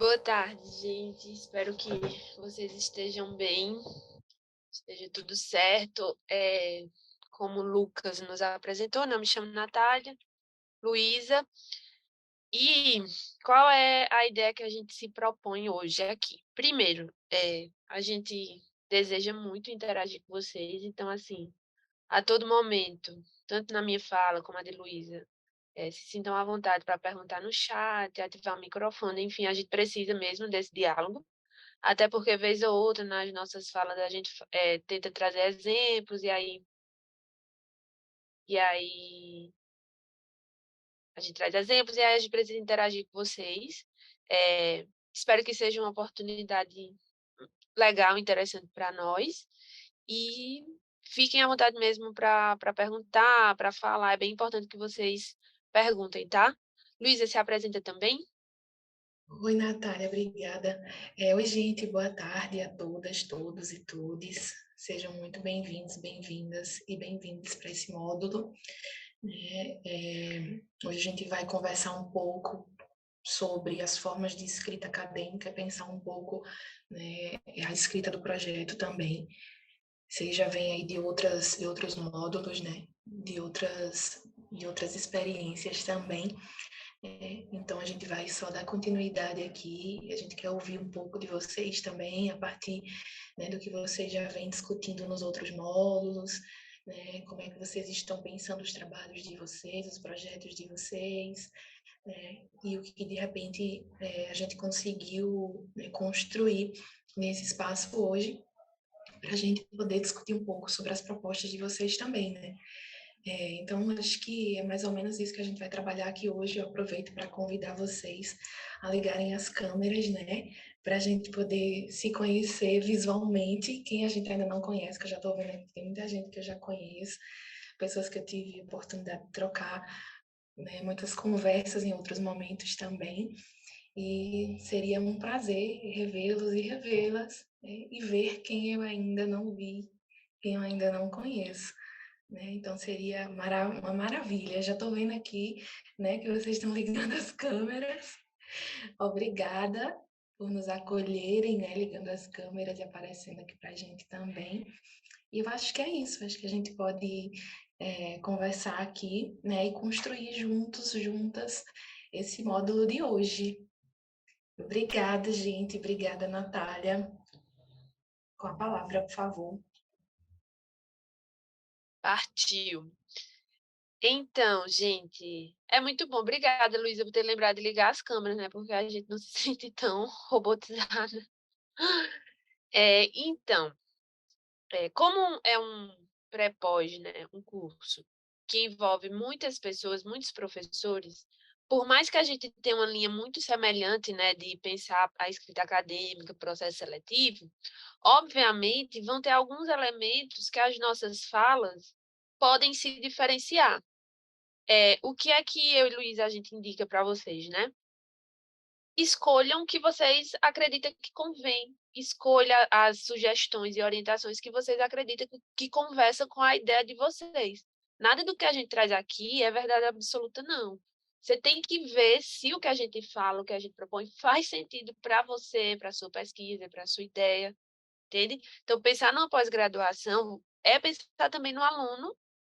Boa tarde, gente. Espero que vocês estejam bem, esteja tudo certo. Como o Lucas nos apresentou, eu me chamo Natália, Luísa. E qual é a ideia que a gente se propõe hoje aqui? Primeiro, a gente deseja muito interagir com vocês, então, assim, a todo momento, tanto na minha fala como a de Luísa, se sintam à vontade para perguntar no chat, ativar o microfone, enfim, a gente precisa mesmo desse diálogo. Até porque, vez ou outra, nas nossas falas, a gente tenta trazer exemplos, e aí a gente traz exemplos, e aí a gente precisa interagir com vocês. Espero que seja uma oportunidade legal, interessante para nós. E fiquem à vontade mesmo para perguntar, para falar. É bem importante que vocês perguntem, tá? Luísa, se apresenta também? Oi, Natália, obrigada. Oi, gente, boa tarde a todas, todos e todes. Sejam muito bem-vindos, bem-vindas e bem-vindos para esse módulo, né? Hoje a gente vai conversar um pouco sobre as formas de escrita acadêmica, pensar um pouco, né, a escrita do projeto também. Vocês já vêm aí de outros módulos, né? De outras experiências também. Então, a gente vai só dar continuidade aqui. A gente quer ouvir um pouco de vocês também, a partir, né, do que vocês já vêm discutindo nos outros módulos, né, como é que vocês estão pensando os trabalhos de vocês, os projetos de vocês, né, e o que de repente a gente conseguiu, né, construir nesse espaço hoje, para a gente poder discutir um pouco sobre as propostas de vocês também, né? Então, acho que é mais ou menos isso que a gente vai trabalhar aqui hoje. Eu aproveito para convidar vocês a ligarem as câmeras, né? Para a gente poder se conhecer visualmente. Quem a gente ainda não conhece, que eu já estou vendo que tem muita gente que eu já conheço, pessoas que eu tive a oportunidade de trocar, né, muitas conversas em outros momentos também. E seria um prazer revê-los e revê-las, né? E ver quem eu ainda não vi, quem eu ainda não conheço. Né? Então seria uma maravilha. Já estou vendo aqui, né, que vocês estão ligando as câmeras. Obrigada por nos acolherem, né, ligando as câmeras e aparecendo aqui para a gente também. E eu acho que é isso. Acho que a gente pode conversar aqui, né, e construir juntos, juntas, esse módulo de hoje. Obrigada, gente. Obrigada, Natália. Com a palavra, por favor. Partiu. Então, gente, é muito bom. Obrigada, Luísa, por ter lembrado de ligar as câmeras, né? Porque a gente não se sente tão robotizada. Então, como é um pré-pós, né? Um curso que envolve muitas pessoas, muitos professores, por mais que a gente tenha uma linha muito semelhante, né, de pensar a escrita acadêmica, processo seletivo, obviamente vão ter alguns elementos que as nossas falas podem se diferenciar. O que é que eu e Luísa a gente indica para vocês, né? Escolham o que vocês acreditam que convém. Escolha as sugestões e orientações que vocês acreditam que conversam com a ideia de vocês. Nada do que a gente traz aqui é verdade absoluta, não. Você tem que ver se o que a gente fala, o que a gente propõe, faz sentido para você, para a sua pesquisa, para a sua ideia, entende? Então, pensar numa pós-graduação é pensar também no aluno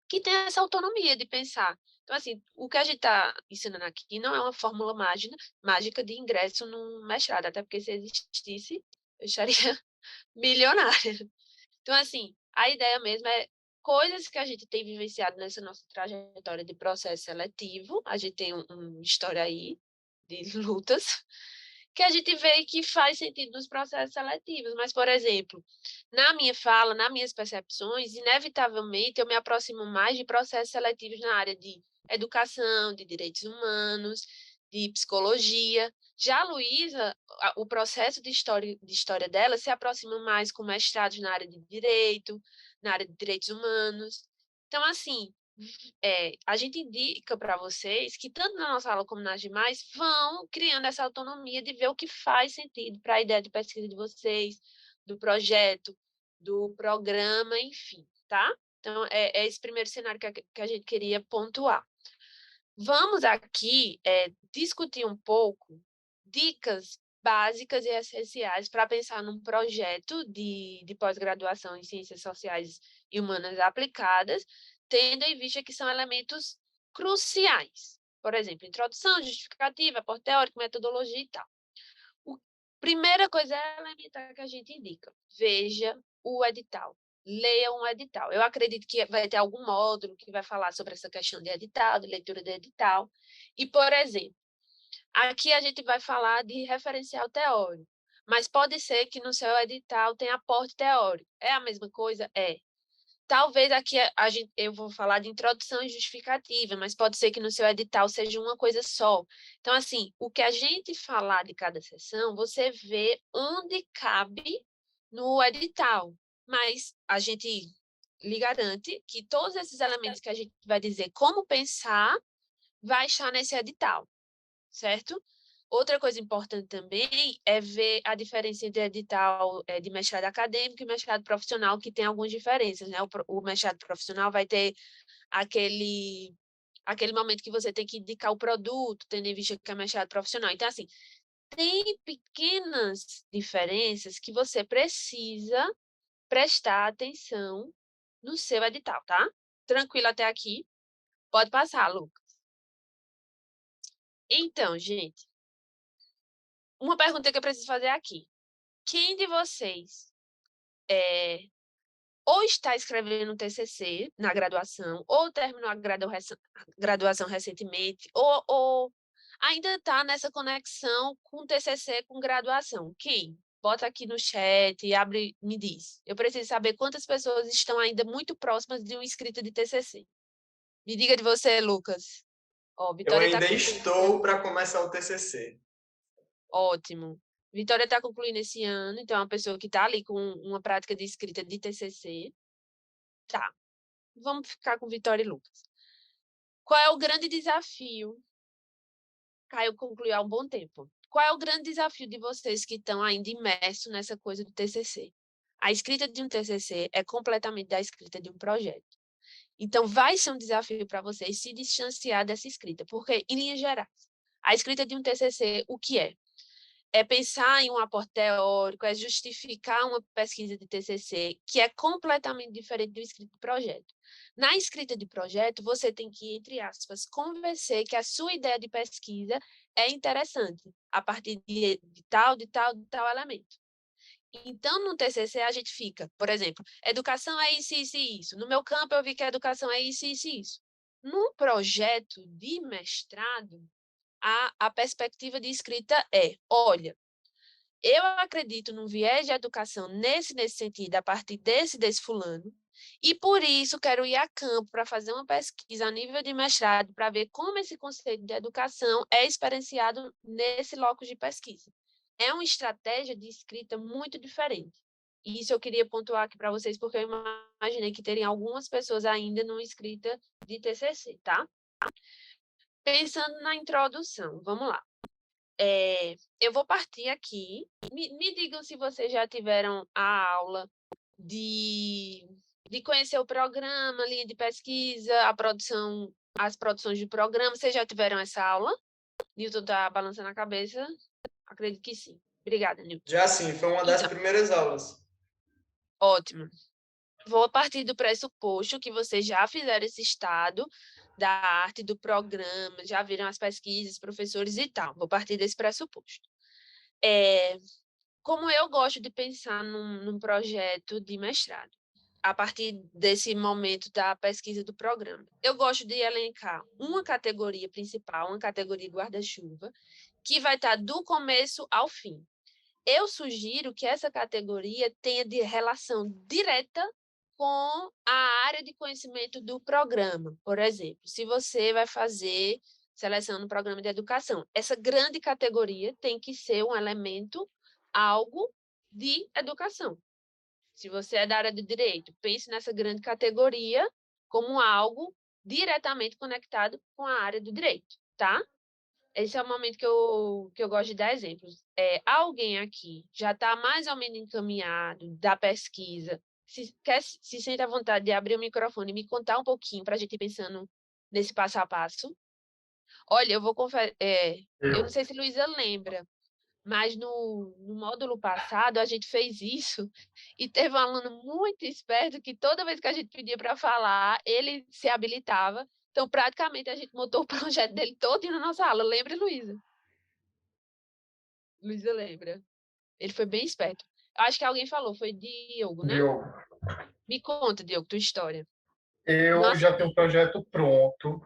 que tem essa autonomia de pensar. Então, assim, o que a gente está ensinando aqui não é uma fórmula mágica de ingresso no mestrado, até porque se existisse, eu estaria milionária. Então, assim, a ideia mesmo é coisas que a gente tem vivenciado nessa nossa trajetória de processo seletivo, a gente tem uma história aí de lutas, que a gente vê que faz sentido nos processos seletivos. Mas, por exemplo, na minha fala, nas minhas percepções, inevitavelmente eu me aproximo mais de processos seletivos na área de educação, de direitos humanos, de psicologia. Já a Luísa, o processo de história dela se aproxima mais com mestrados na área de direito, na área de direitos humanos. Então, assim, a gente indica para vocês que, tanto na nossa aula como nas demais, vão criando essa autonomia de ver o que faz sentido para a ideia de pesquisa de vocês, do projeto, do programa, enfim, tá? Então, é esse primeiro cenário que a gente queria pontuar. Vamos aqui discutir um pouco dicas básicas e essenciais para pensar num projeto de pós-graduação em Ciências Sociais e Humanas aplicadas, tendo em vista que são elementos cruciais. Por exemplo, introdução, justificativa, aporte teórico, metodologia e tal. Primeira coisa elementar que a gente indica: veja o edital. Leia um edital. Eu acredito que vai ter algum módulo que vai falar sobre essa questão de edital, de leitura de edital. E, por exemplo, aqui a gente vai falar de referencial teórico, mas pode ser que no seu edital tenha aporte teórico. É a mesma coisa? É. Talvez aqui eu vou falar de introdução e justificativa, mas pode ser que no seu edital seja uma coisa só. Então, assim, o que a gente falar de cada sessão, você vê onde cabe no edital. Mas a gente lhe garante que todos esses elementos que a gente vai dizer como pensar vai estar nesse edital, certo? Outra coisa importante também é ver a diferença entre edital de mestrado acadêmico e mestrado profissional, que tem algumas diferenças, né? O mestrado profissional vai ter aquele momento que você tem que indicar o produto, tendo em vista que é mestrado profissional. Então, assim, tem pequenas diferenças que você precisa prestar atenção no seu edital, tá? Tranquilo até aqui? Pode passar, Lucas. Então, gente, uma pergunta que eu preciso fazer aqui. Quem de vocês ou está escrevendo um TCC na graduação, ou terminou a graduação recentemente, ou ainda está nessa conexão com TCC, com graduação? Quem? Bota aqui no chat, abre, me diz. Eu preciso saber quantas pessoas estão ainda muito próximas de uma escrita de TCC. Me diga de você, Lucas. Ó, Eu Vitória está ainda concluindo. estou para começar o TCC. Ótimo. Vitória está concluindo esse ano, então é uma pessoa que está ali com uma prática de escrita de TCC. Tá. Vamos ficar com Vitória e Lucas. Qual é o grande desafio? Caio concluiu há um bom tempo. Qual é o grande desafio de vocês que estão ainda imersos nessa coisa do TCC? A escrita de um TCC é completamente da escrita de um projeto. Então, vai ser um desafio para vocês se distanciar dessa escrita, porque, em linhas gerais, a escrita de um TCC, o que é? É pensar em um aporte teórico, é justificar uma pesquisa de TCC, que é completamente diferente do escrito de projeto. Na escrita de projeto, você tem que, entre aspas, convencer que a sua ideia de pesquisa é interessante, a partir de tal elemento. Então, no TCC, a gente fica, por exemplo, educação é isso, isso e isso. No meu campo, eu vi que a educação é isso, isso e isso. No projeto de mestrado, a perspectiva de escrita é: olha, eu acredito num viés de educação nesse sentido, a partir desse fulano, e por isso quero ir a campo para fazer uma pesquisa a nível de mestrado para ver como esse conceito de educação é experienciado nesse locus de pesquisa. É uma estratégia de escrita muito diferente. E isso eu queria pontuar aqui para vocês, porque eu imaginei que teriam algumas pessoas ainda numa escrita de TCC, tá? Pensando na introdução, vamos lá. Eu vou partir aqui. Me digam se vocês já tiveram a aula de conhecer o programa, linha de pesquisa, as produções de programa. Vocês já tiveram essa aula? Newton está balançando a cabeça. Acredito que sim. Obrigada, Newton. Já sim, foi uma das primeiras aulas. Ótimo. Vou partir do pressuposto que vocês já fizeram esse estado da arte do programa, já viram as pesquisas, professores e tal. Vou partir desse pressuposto. Como eu gosto de pensar num projeto de mestrado, a partir desse momento da pesquisa do programa. Eu gosto de elencar uma categoria principal, uma categoria guarda-chuva, que vai estar do começo ao fim. Eu sugiro que essa categoria tenha de relação direta com a área de conhecimento do programa. Por exemplo, se você vai fazer seleção no programa de educação, essa grande categoria tem que ser um elemento, algo de educação. Se você é da área de direito, pense nessa grande categoria como algo diretamente conectado com a área do direito, tá? Esse é o momento que eu gosto de dar exemplos. Alguém aqui já está mais ou menos encaminhado da pesquisa, se sente à vontade de abrir o microfone e me contar um pouquinho para a gente ir pensando nesse passo a passo. Olha, eu vou eu não sei se Luísa lembra, Mas no módulo passado, a gente fez isso e teve um aluno muito esperto que toda vez que a gente pedia para falar, ele se habilitava. Então, praticamente, a gente montou o projeto dele todo na nossa aula. Lembra, Luísa? Luísa lembra. Ele foi bem esperto. Eu acho que alguém falou, foi Diogo, né? Diogo, Me conta, Diogo, tua história. eu Nossa, já tenho um projeto pronto,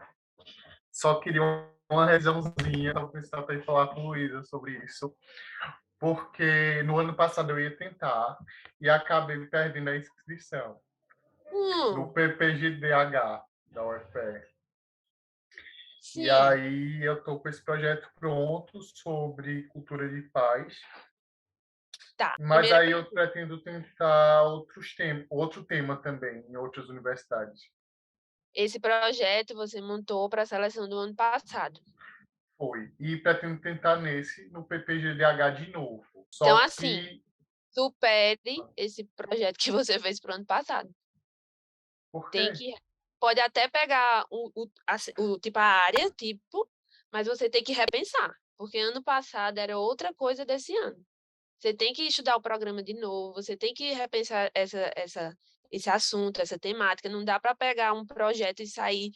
só queria uma revisãozinha, então precisava para falar com a Luísa sobre isso, porque no ano passado eu ia tentar e acabei perdendo a inscrição no PPGDH da UFPR. E sim, aí eu estou com esse projeto pronto sobre cultura de paz, tá. mas Primeira aí eu pergunta. pretendo tentar outro tema também em outras universidades. Esse projeto você montou para a seleção do ano passado. Foi. E pretendo tentar nesse, no PPGDH de novo. Então, Só assim, que. supere esse projeto que você fez para o ano passado. Por Tem quê? que pode até pegar tipo a área, tipo, mas você tem que repensar, porque ano passado era outra coisa desse ano. Você tem que estudar o programa de novo, você tem que repensar esse assunto, essa temática. Não dá para pegar um projeto e sair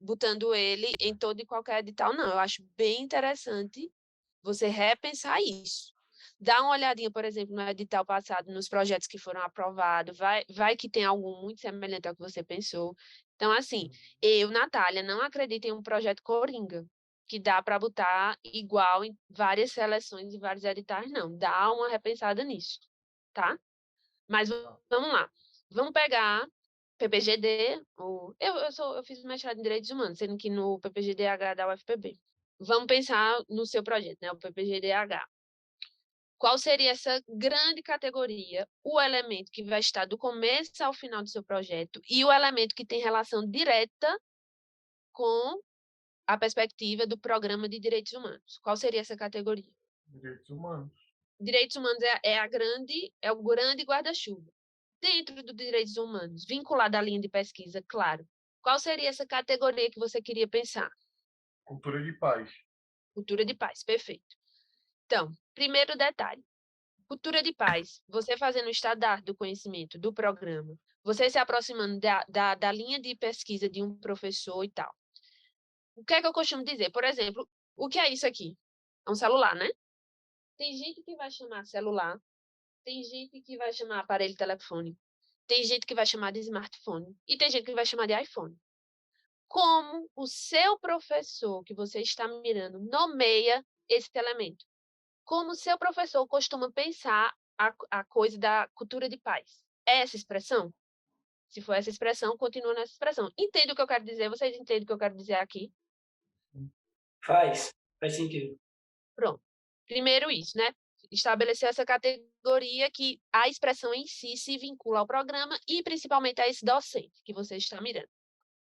botando ele em todo e qualquer edital, não. Eu acho bem interessante você repensar isso. Dá uma olhadinha, por exemplo, no edital passado, nos projetos que foram aprovados, vai que tem algum muito semelhante ao que você pensou. Então, assim, eu, Natália, não acredito em um projeto coringa, que dá para botar igual em várias seleções e vários editais, não. Dá uma repensada nisso, tá? Mas vamos lá. Vamos pegar PPGD, eu fiz mestrado em Direitos Humanos, sendo que no PPGDH da UFPB. Vamos pensar no seu projeto, né? O PPGDH. Qual seria essa grande categoria, o elemento que vai estar do começo ao final do seu projeto e o elemento que tem relação direta com a perspectiva do Programa de Direitos Humanos? Qual seria essa categoria? Direitos humanos. Direitos humanos é o grande guarda-chuva. Dentro dos direitos humanos, vinculado à linha de pesquisa, claro. Qual seria essa categoria que você queria pensar? Cultura de paz. Cultura de paz, perfeito. Então, primeiro detalhe. Cultura de paz, você fazendo o estadar do conhecimento do programa, você se aproximando da linha de pesquisa de um professor e tal. O que é que eu costumo dizer? Por exemplo, o que é isso aqui? É um celular, né? Tem gente que vai chamar celular, tem gente que vai chamar aparelho telefônico, tem gente que vai chamar de smartphone e tem gente que vai chamar de iPhone. Como o seu professor que você está mirando nomeia esse elemento? Como o seu professor costuma pensar a coisa da cultura de paz? É essa expressão? Se for essa expressão, continua nessa expressão. Entende o que eu quero dizer? Vocês entendem o que eu quero dizer aqui? Faz sentido. Pronto. Primeiro isso, né? Estabelecer essa categoria que a expressão em si se vincula ao programa e principalmente a esse docente que você está mirando.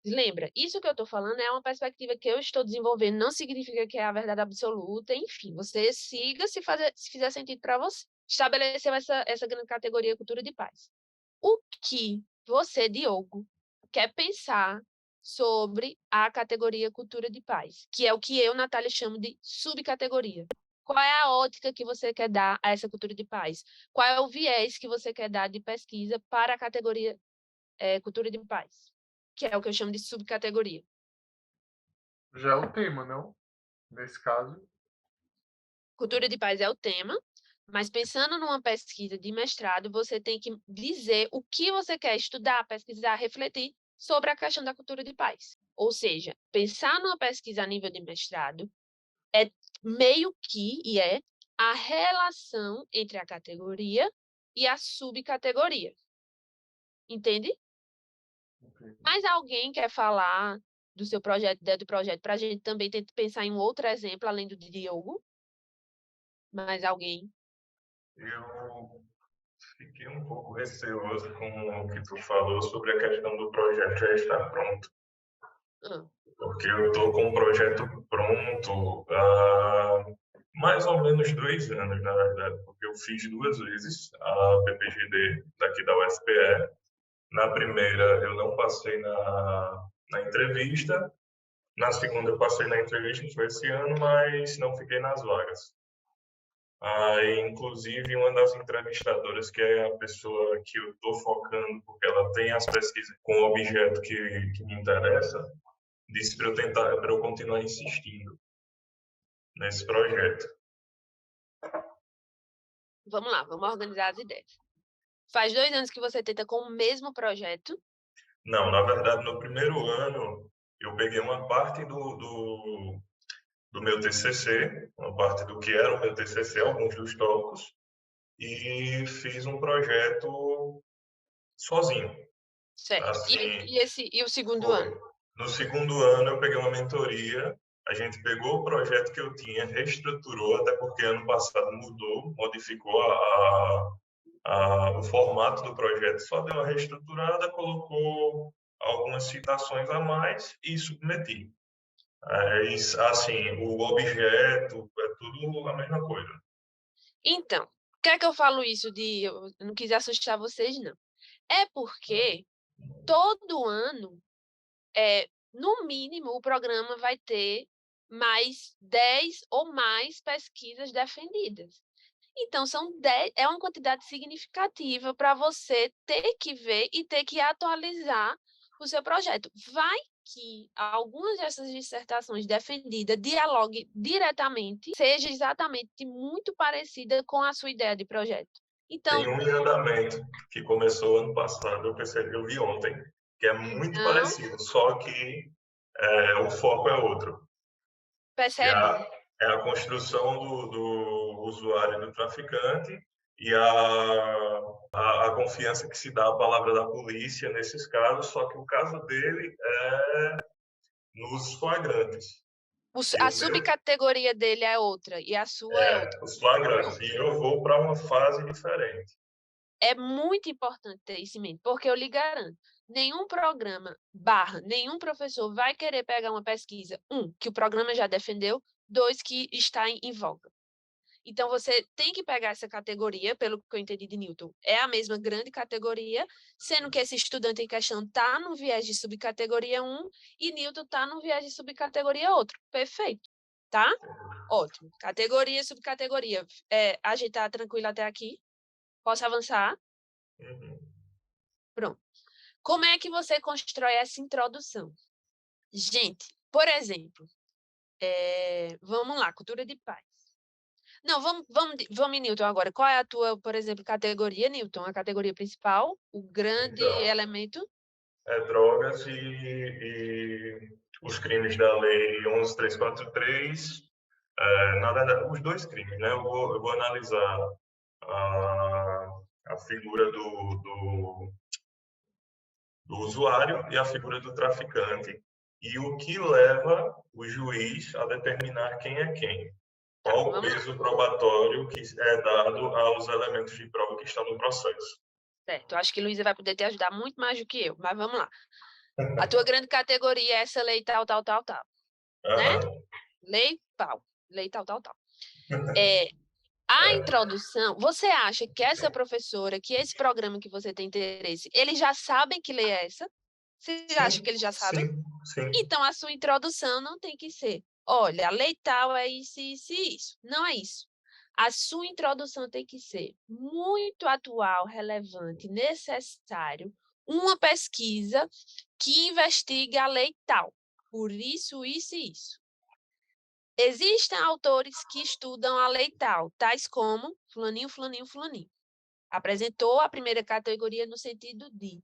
Lembra, isso que eu estou falando é uma perspectiva que eu estou desenvolvendo, não significa que é a verdade absoluta, enfim, você siga se fizer sentido para você. Estabeleceu essa grande categoria cultura de paz. O que você, Diogo, quer pensar sobre a categoria cultura de paz, que é o que eu, Natália, chamo de subcategoria? Qual é a ótica que você quer dar a essa cultura de paz? Qual é o viés que você quer dar de pesquisa para a categoria cultura de paz? Que é o que eu chamo de subcategoria. Já é o tema, não? Nesse caso. Cultura de paz é o tema, mas pensando numa pesquisa de mestrado, você tem que dizer o que você quer estudar, pesquisar, refletir sobre a questão da cultura de paz. Ou seja, pensar numa pesquisa a nível de mestrado é meio que, e é, a relação entre a categoria e a subcategoria. Entende? Mas alguém quer falar do seu projeto, do projeto, para a gente também tentar pensar em um outro exemplo, além do de Diogo? Mais alguém? Eu fiquei um pouco receoso com o que tu falou sobre a questão do projeto já estar pronto. Porque eu estou com um projeto pronto há mais ou menos 2 anos, na verdade, porque eu fiz 2 vezes a PPGD daqui da UFPE. Na primeira, eu não passei na entrevista. Na segunda, eu passei na entrevista, que foi esse ano, mas não fiquei nas vagas. Aí, inclusive, uma das entrevistadoras, que é a pessoa que eu estou focando, porque ela tem as pesquisas com o objeto que me interessa, disse para eu tentar, para eu continuar insistindo nesse projeto. Vamos lá, vamos organizar as ideias. Faz 2 anos que você tenta com o mesmo projeto? Não, na verdade, no primeiro ano, eu peguei uma parte do meu TCC, uma parte do que era o meu TCC, alguns dos tópicos, e fiz um projeto sozinho. Certo. Assim, E o segundo foi. ano? No segundo ano, eu peguei uma mentoria, a gente pegou o projeto que eu tinha, reestruturou, até porque ano passado mudou, modificou o formato do projeto, só deu uma reestruturada, colocou algumas citações a mais e submeti. Assim, o objeto é tudo a mesma coisa. Então, por que é que eu falo isso de... Eu não quis assustar vocês, não. É porque todo ano, no mínimo, o programa vai ter mais 10 ou mais pesquisas defendidas. Então, são 10, é uma quantidade significativa para você ter que ver e ter que atualizar o seu projeto. Vai que algumas dessas dissertações defendidas dialogue diretamente, seja exatamente muito parecida com a sua ideia de projeto. Então, Tem um em andamento que começou ano passado, eu vi ontem, que é muito parecido, só que o foco é outro. percebe? É a construção do usuário e do traficante e a confiança que se dá à palavra da polícia nesses casos, só que o caso dele é nos flagrantes. A subcategoria dele é outra e a sua é outra. Os flagrantes. E eu vou para uma fase diferente. É muito importante ter isso em mente, porque eu lhe garanto, nenhum programa nenhum professor vai querer pegar uma pesquisa, que o programa já defendeu, 2, que está em voga. Então, você tem que pegar essa categoria, pelo que eu entendi de Newton, é a mesma grande categoria, sendo que esse estudante em questão está no viés de subcategoria 1 e Newton está no viés de subcategoria outro. Perfeito, tá? Ótimo. Categoria, subcategoria. A gente está tranquilo até aqui? Posso avançar? Pronto. Como é que você constrói essa introdução? Gente, por exemplo, vamos lá, cultura de paz. Não, vamos, Newton, agora. Qual é a tua, por exemplo, categoria, Newton? A categoria principal, o grande elemento? É drogas e os crimes da lei 11.343. Na verdade, os 2 crimes, né? Eu vou analisar a figura do usuário e a figura do traficante e o que leva o juiz a determinar quem é quem. Qual o peso probatório que é dado aos elementos de prova que estão no processo. Certo, acho que Luísa vai poder te ajudar muito mais do que eu, mas vamos lá. A tua grande categoria é essa lei tal, né? Lei tal, tal. A introdução, você acha que essa professora, que esse programa que você tem interesse, eles já sabem que lei é essa? Você acha que eles já sabem? Sim. Então, a sua introdução não tem que ser, olha, a lei tal é isso, isso e isso. Não é isso. A sua introdução tem que ser muito atual, relevante, necessário, uma pesquisa que investigue a lei tal, por isso, isso e isso. Existem autores que estudam a lei tal, tais como fulaninho, fulaninho, fulaninho. Apresentou a primeira categoria no sentido de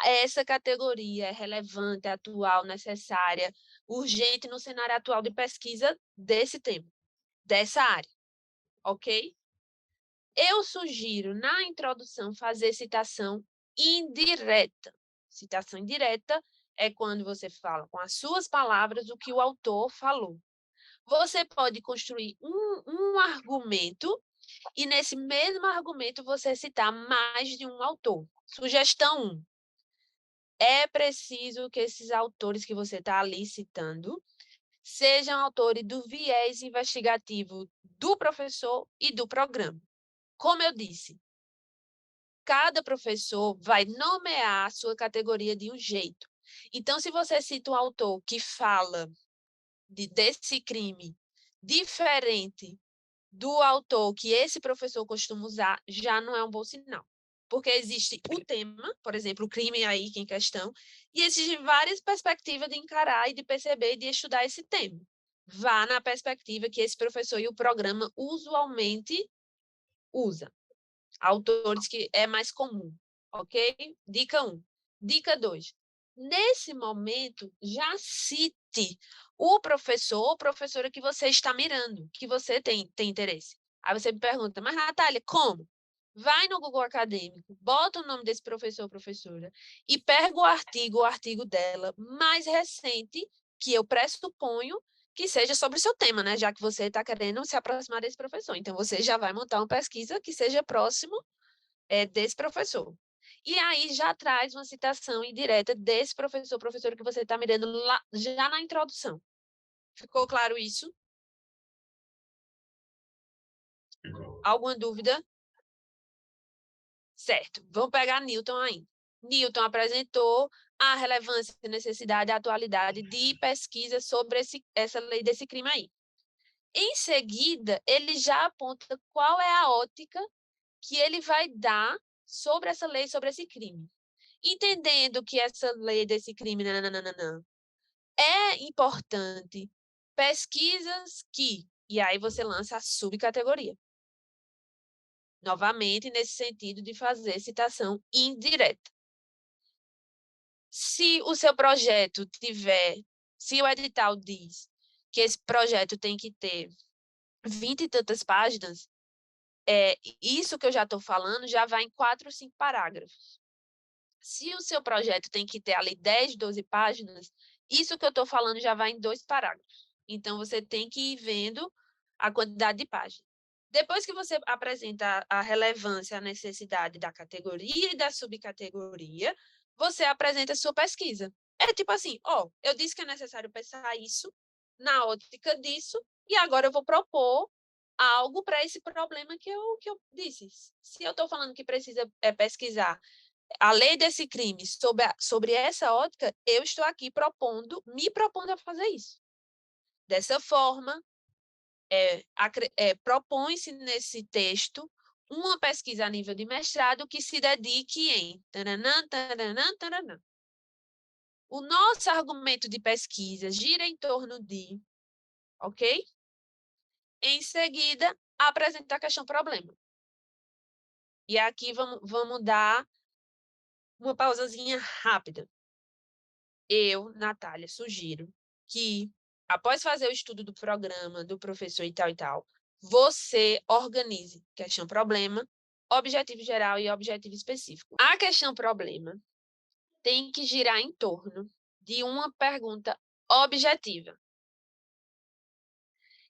essa categoria é relevante, atual, necessária, urgente no cenário atual de pesquisa desse tema, dessa área, ok? Eu sugiro, na introdução, fazer citação indireta. Citação indireta é quando você fala com as suas palavras o que o autor falou. Você pode construir um argumento e, nesse mesmo argumento, você citar mais de um autor. Sugestão 1. É preciso que esses autores que você está ali citando sejam autores do viés investigativo do professor e do programa. Como eu disse, cada professor vai nomear a sua categoria de um jeito. Então, se você cita um autor que fala desse crime diferente do autor que esse professor costuma usar, já não é um bom sinal. Porque existe o tema, por exemplo, o crime aí em questão, e existem várias perspectivas de encarar e de perceber e de estudar esse tema. Vá na perspectiva que esse professor e o programa usualmente usa. Autores que é mais comum, ok? Dica 1. Dica 2. Nesse momento, já cite o professor ou professora que você está mirando, que você tem interesse. Aí você me pergunta, mas Natália, como? Vai no Google Acadêmico, bota o nome desse professor ou professora e pega o artigo dela mais recente, que eu pressuponho que seja sobre o seu tema, né? Já que você está querendo se aproximar desse professor. Então, você já vai montar uma pesquisa que seja próximo desse professor. E aí já traz uma citação indireta desse professor, professora que você está mirando lá, já na introdução. Ficou claro isso? Alguma dúvida? Certo. Vamos pegar Newton ainda. Newton apresentou a relevância, necessidade e atualidade de pesquisa sobre essa lei desse crime aí. Em seguida, ele já aponta qual é a ótica que ele vai dar sobre essa lei, sobre esse crime. Entendendo que essa lei desse crime é importante, pesquisas que... E aí você lança a subcategoria. Novamente, nesse sentido de fazer citação indireta. Se o seu projeto tiver... Se o edital diz que esse projeto tem que ter 20 e tantas páginas, isso que eu já estou falando já vai em 4 ou 5 parágrafos. Se o seu projeto tem que ter ali 10, 12 páginas, isso que eu estou falando já vai em 2 parágrafos. Então, você tem que ir vendo a quantidade de páginas. Depois que você apresenta a relevância, a necessidade da categoria e da subcategoria, você apresenta a sua pesquisa. É tipo assim, eu disse que é necessário pensar isso na ótica disso, e agora eu vou propor algo para esse problema que eu disse. Se eu estou falando que precisa pesquisar a lei desse crime sobre essa ótica, eu estou aqui me propondo a fazer isso. Dessa forma, propõe-se nesse texto uma pesquisa a nível de mestrado que se dedique em... Taranã, taranã, taranã. O nosso argumento de pesquisa gira em torno de... Ok? Em seguida, apresentar a questão-problema. E aqui vamos dar uma pausazinha rápida. Eu, Natália, sugiro que, após fazer o estudo do programa, do professor e tal, você organize questão-problema, objetivo geral e objetivo específico. A questão-problema tem que girar em torno de uma pergunta objetiva.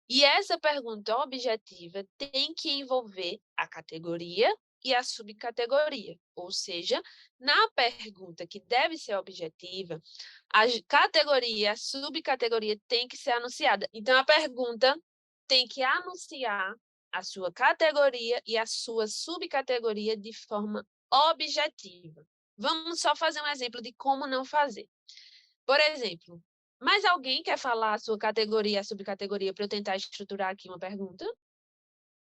E essa pergunta objetiva tem que envolver a categoria e a subcategoria. Ou seja, na pergunta que deve ser objetiva, a categoria e a subcategoria tem que ser anunciada. Então, a pergunta tem que anunciar a sua categoria e a sua subcategoria de forma objetiva. Vamos só fazer um exemplo de como não fazer. Por exemplo, mais alguém quer falar a sua categoria, a subcategoria, para eu tentar estruturar aqui uma pergunta?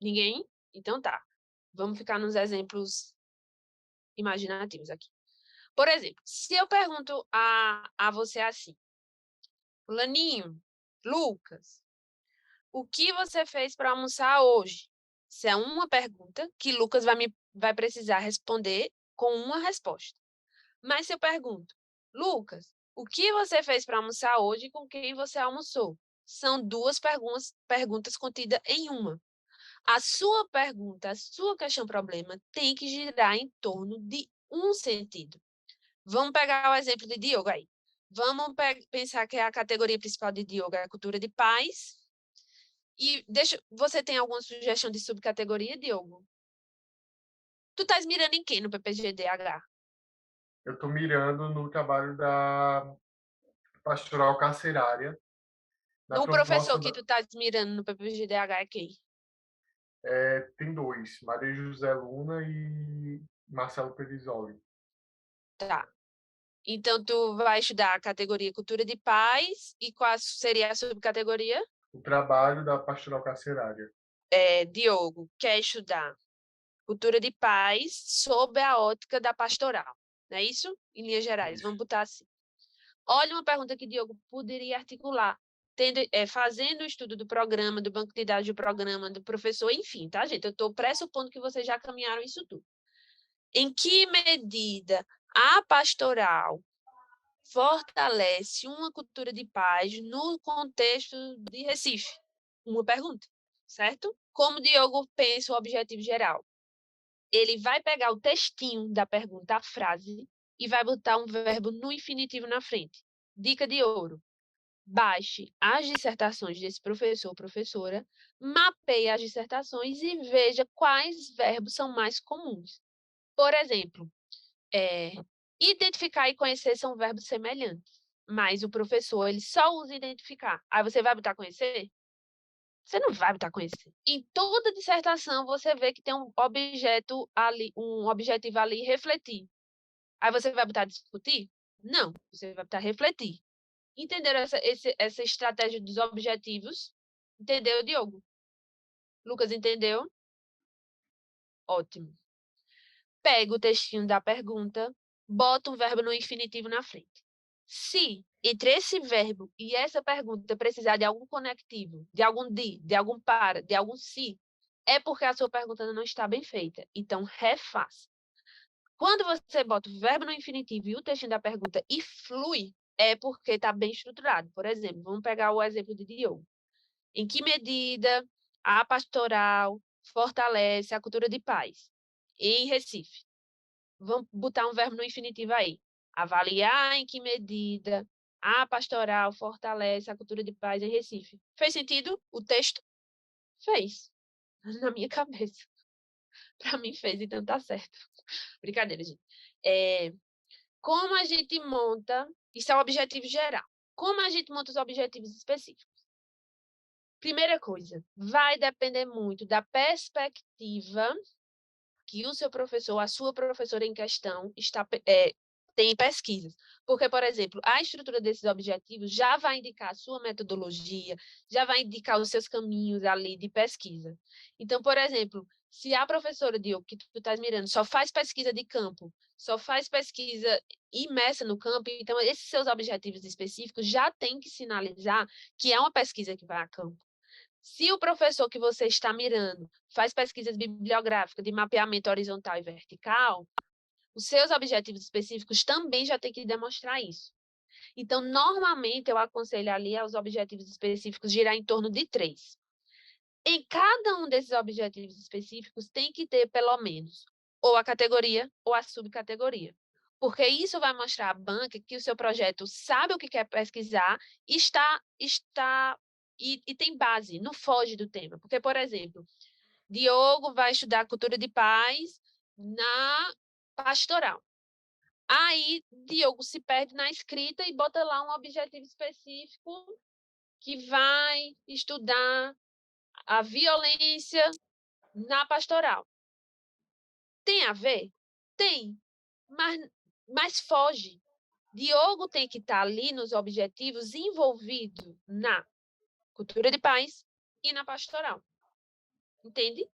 Ninguém? Então tá. Vamos ficar nos exemplos imaginativos aqui. Por exemplo, se eu pergunto a você assim, Fulaninho, Lucas, o que você fez para almoçar hoje? Isso é uma pergunta que Lucas vai precisar responder com uma resposta. Mas se eu pergunto, Lucas, o que você fez para almoçar hoje e com quem você almoçou? São 2 perguntas contidas em uma. A sua pergunta, a sua questão-problema tem que girar em torno de um sentido. Vamos pegar o exemplo de Diogo aí. Vamos pensar que a categoria principal de Diogo é a cultura de paz. E você tem alguma sugestão de subcategoria, Diogo? Tu estás mirando em quem no PPGDH? Eu estou mirando no trabalho da pastoral carcerária. O professor que tu estás mirando no PPGDH é quem? Tem 2, Maria José Luna e Marcelo Perisoli. Tá. Então, tu vai estudar a categoria Cultura de Paz e qual seria a subcategoria? O trabalho da pastoral carcerária. Diogo quer estudar cultura de paz sob a ótica da pastoral. Não é isso? Em linhas gerais, vamos botar assim. Olha uma pergunta que Diogo poderia articular, fazendo o estudo do programa, do banco de dados do programa, do professor, enfim, tá, gente? Eu estou pressupondo que vocês já caminharam isso tudo. Em que medida a pastoral fortalece uma cultura de paz no contexto de Recife? Uma pergunta, certo? Como Diogo pensa o objetivo geral? Ele vai pegar o textinho da pergunta, a frase, e vai botar um verbo no infinitivo na frente. Dica de ouro. Baixe as dissertações desse professor ou professora, mapeie as dissertações e veja quais verbos são mais comuns. Por exemplo, identificar e conhecer são verbos semelhantes, mas o professor ele só usa identificar. Aí você vai botar conhecer? Você não vai botar conhecer. Em toda dissertação você vê que tem um objetivo ali, refletir. Aí você vai botar discutir? Não, você vai botar refletir. Entenderam essa estratégia dos objetivos? Entendeu, Diogo? Lucas, entendeu? Ótimo. Pega o textinho da pergunta, bota um verbo no infinitivo na frente. Se entre esse verbo e essa pergunta precisar de algum conectivo, de algum de algum para, de algum se, é porque a sua pergunta não está bem feita. Então, refaça. Quando você bota o verbo no infinitivo e o textinho da pergunta e flui, é porque está bem estruturado. Por exemplo, vamos pegar o exemplo de Diogo. Em que medida a pastoral fortalece a cultura de paz em Recife? Vamos botar um verbo no infinitivo aí. Avaliar em que medida a pastoral fortalece a cultura de paz em Recife. Fez sentido o texto? Fez. Na minha cabeça. Para mim fez, então tá certo. Brincadeira, gente. Como a gente monta... Isso é o objetivo geral. Como a gente monta os objetivos específicos? Primeira coisa, vai depender muito da perspectiva que o seu professor, a sua professora em questão, tem pesquisas. Porque, por exemplo, a estrutura desses objetivos já vai indicar a sua metodologia, já vai indicar os seus caminhos ali de pesquisa. Então, por exemplo, se a professora, Diogo, que tu estás mirando, só faz pesquisa de campo, só faz pesquisa imersa no campo, então esses seus objetivos específicos já tem que sinalizar que é uma pesquisa que vai a campo. Se o professor que você está mirando faz pesquisas bibliográficas de mapeamento horizontal e vertical, os seus objetivos específicos também já têm que demonstrar isso. Então, normalmente, eu aconselho ali aos objetivos específicos girar em torno de 3. Em cada um desses objetivos específicos tem que ter, pelo menos, ou a categoria ou a subcategoria. Porque isso vai mostrar à banca que o seu projeto sabe o que quer pesquisar e tem base, não foge do tema. Porque, por exemplo, Diogo vai estudar cultura de paz na pastoral. Aí, Diogo se perde na escrita e bota lá um objetivo específico que vai estudar a violência na pastoral. Tem a ver? Tem, mas foge. Diogo tem que estar ali nos objetivos envolvido na cultura de paz e na pastoral. Entende?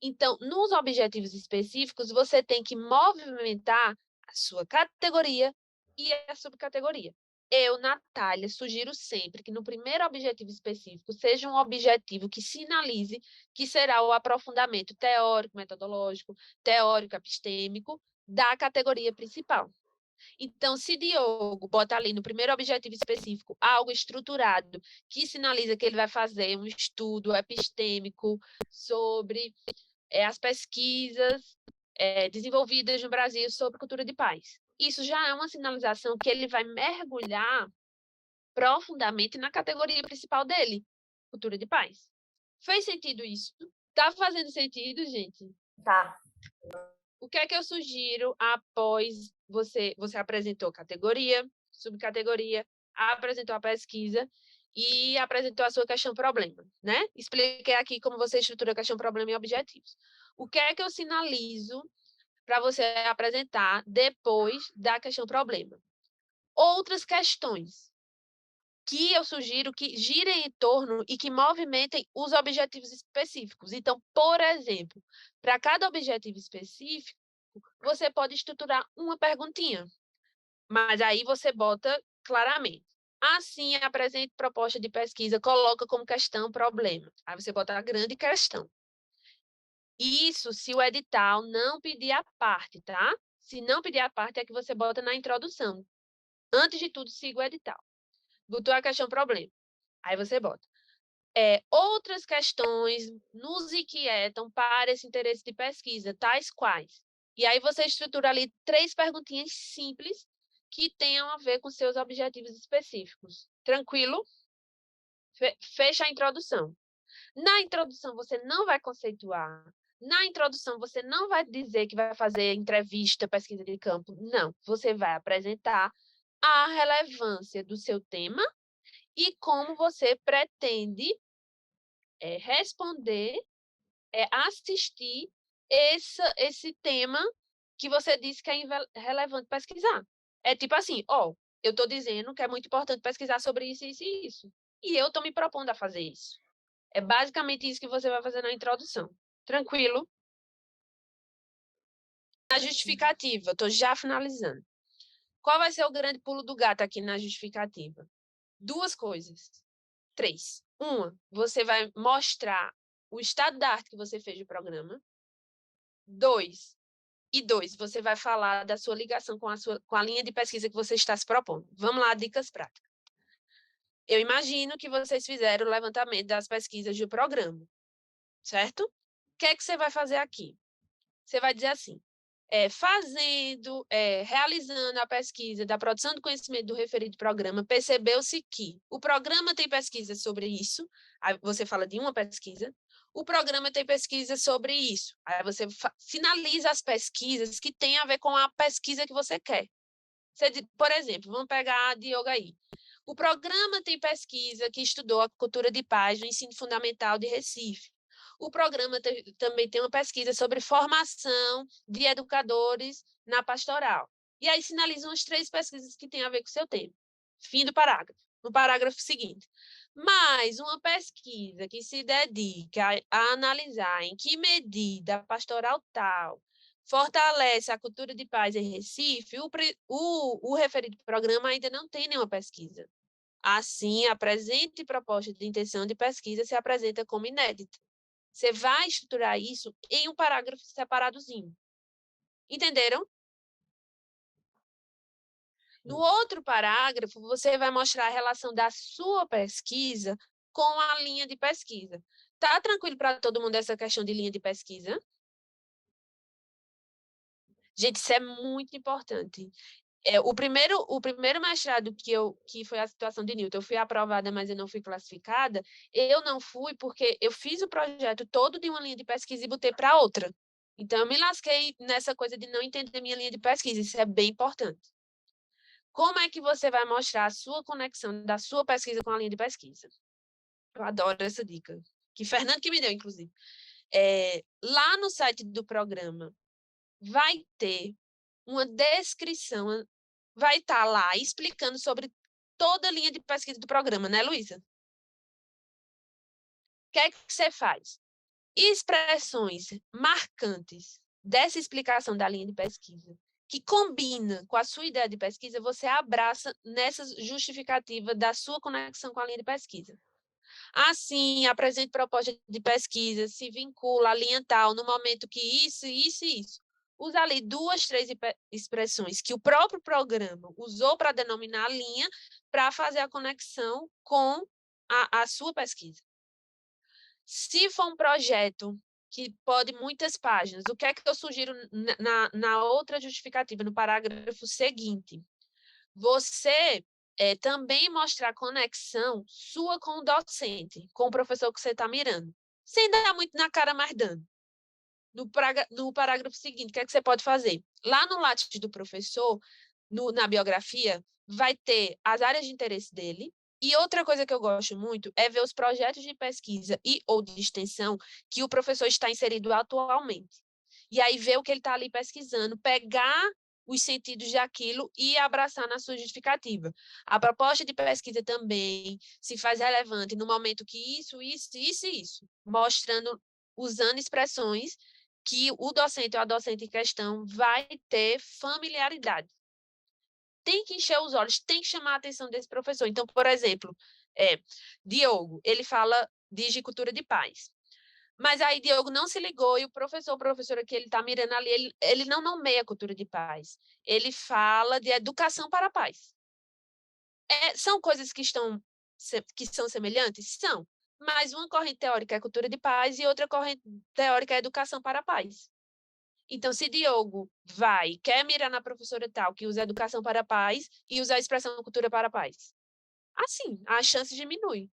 Então, nos objetivos específicos, você tem que movimentar a sua categoria e a subcategoria. Eu, Natália, sugiro sempre que no primeiro objetivo específico seja um objetivo que sinalize que será o aprofundamento teórico, metodológico, teórico, epistêmico da categoria principal. Então, se Diogo bota ali no primeiro objetivo específico algo estruturado que sinaliza que ele vai fazer um estudo epistêmico sobre as pesquisas desenvolvidas no Brasil sobre cultura de paz. Isso já é uma sinalização que ele vai mergulhar profundamente na categoria principal dele, cultura de paz. Fez sentido isso? Tá fazendo sentido, gente? Tá. O que é que eu sugiro após você apresentou categoria, subcategoria, apresentou a pesquisa e apresentou a sua questão-problema, né? Expliquei aqui como você estrutura a questão-problema e objetivos. O que é que eu sinalizo para você apresentar depois da questão-problema? Outras questões. que eu sugiro que girem em torno e que movimentem os objetivos específicos. Então, por exemplo, para cada objetivo específico, você pode estruturar uma perguntinha, mas aí você bota claramente. Assim, apresente proposta de pesquisa, coloca como questão problema. Aí você bota a grande questão. Isso se o edital não pedir a parte, tá? Se não pedir a parte, é que você bota na introdução. Antes de tudo, siga o edital. Botou a questão problema. Aí você bota. Outras questões nos inquietam para esse interesse de pesquisa, tais quais. E aí você estrutura ali 3 perguntinhas simples que tenham a ver com seus objetivos específicos. Tranquilo? Fecha a introdução. Na introdução, você não vai conceituar. Na introdução, você não vai dizer que vai fazer entrevista, pesquisa de campo. Não. Você vai apresentar a relevância do seu tema e como você pretende responder, assistir esse tema que você disse que é relevante pesquisar. É tipo assim, eu estou dizendo que é muito importante pesquisar sobre isso, isso e isso. E eu estou me propondo a fazer isso. É basicamente isso que você vai fazer na introdução. Tranquilo? Na justificativa, estou já finalizando. Qual vai ser o grande pulo do gato aqui na justificativa? 2 coisas. 3. 1, você vai mostrar o estado da arte que você fez do programa. 2, você vai falar da sua ligação com a linha de pesquisa que você está se propondo. Vamos lá, dicas práticas. Eu imagino que vocês fizeram o levantamento das pesquisas do programa, certo? O que é que você vai fazer aqui? Você vai dizer assim, realizando a pesquisa da produção do conhecimento do referido programa, percebeu-se que o programa tem pesquisa sobre isso, aí você fala de uma pesquisa, o programa tem pesquisa sobre isso, aí você finaliza as pesquisas que têm a ver com a pesquisa que você quer. Por exemplo, vamos pegar a Diogo aí. O programa tem pesquisa que estudou a cultura de paz no ensino fundamental de Recife. O programa também tem uma pesquisa sobre formação de educadores na pastoral. E aí sinalizam as 3 pesquisas que têm a ver com o seu tema. Fim do parágrafo. No parágrafo seguinte. Mais uma pesquisa que se dedica a analisar em que medida a pastoral tal fortalece a cultura de paz em Recife, o referido programa ainda não tem nenhuma pesquisa. Assim, a presente proposta de intenção de pesquisa se apresenta como inédita. Você vai estruturar isso em um parágrafo separadozinho. Entenderam? No outro parágrafo, você vai mostrar a relação da sua pesquisa com a linha de pesquisa. Tá tranquilo para todo mundo essa questão de linha de pesquisa? Gente, isso é muito importante. O primeiro mestrado que foi a situação de Newton, eu fui aprovada, mas eu não fui classificada, eu não fui porque eu fiz o projeto todo de uma linha de pesquisa e botei para outra. Então, eu me lasquei nessa coisa de não entender minha linha de pesquisa, isso é bem importante. Como é que você vai mostrar a sua conexão da sua pesquisa com a linha de pesquisa? Eu adoro essa dica, que Fernando que me deu, inclusive. Lá no site do programa, vai ter uma descrição, vai estar lá explicando sobre toda a linha de pesquisa do programa, né, Luísa? O que é que você faz? Expressões marcantes dessa explicação da linha de pesquisa, que combina com a sua ideia de pesquisa, você abraça nessa justificativa da sua conexão com a linha de pesquisa. Assim, apresente proposta de pesquisa, se vincula à linha tal, no momento que isso, isso e isso. Usa ali 2, 3 expressões que o próprio programa usou para denominar a linha, para fazer a conexão com a sua pesquisa. Se for um projeto que pode muitas páginas, o que é que eu sugiro na outra justificativa, no parágrafo seguinte? Você também mostrar conexão sua com o docente, com o professor que você está mirando, sem dar muito na cara, mas dando. No parágrafo seguinte, o que é que você pode fazer? Lá no Lattes do professor, na biografia, vai ter as áreas de interesse dele, e outra coisa que eu gosto muito é ver os projetos de pesquisa ou de extensão que o professor está inserido atualmente. E aí ver o que ele está ali pesquisando, pegar os sentidos daquilo e abraçar na sua justificativa. A proposta de pesquisa também se faz relevante no momento que isso, mostrando, usando expressões que o docente ou a docente em questão vai ter familiaridade. Tem que encher os olhos, tem que chamar a atenção desse professor. Então, por exemplo, Diogo, ele fala de cultura de paz. Mas aí Diogo não se ligou e o professor ou professora que ele está mirando ali, ele não nomeia cultura de paz. Ele fala de educação para a paz. São coisas que são semelhantes? São. Mas uma corrente teórica é cultura de paz e outra corrente teórica é educação para a paz. Então, se Diogo quer mirar na professora tal, que usa educação para a paz e usa a expressão cultura para a paz, assim, a chance diminui.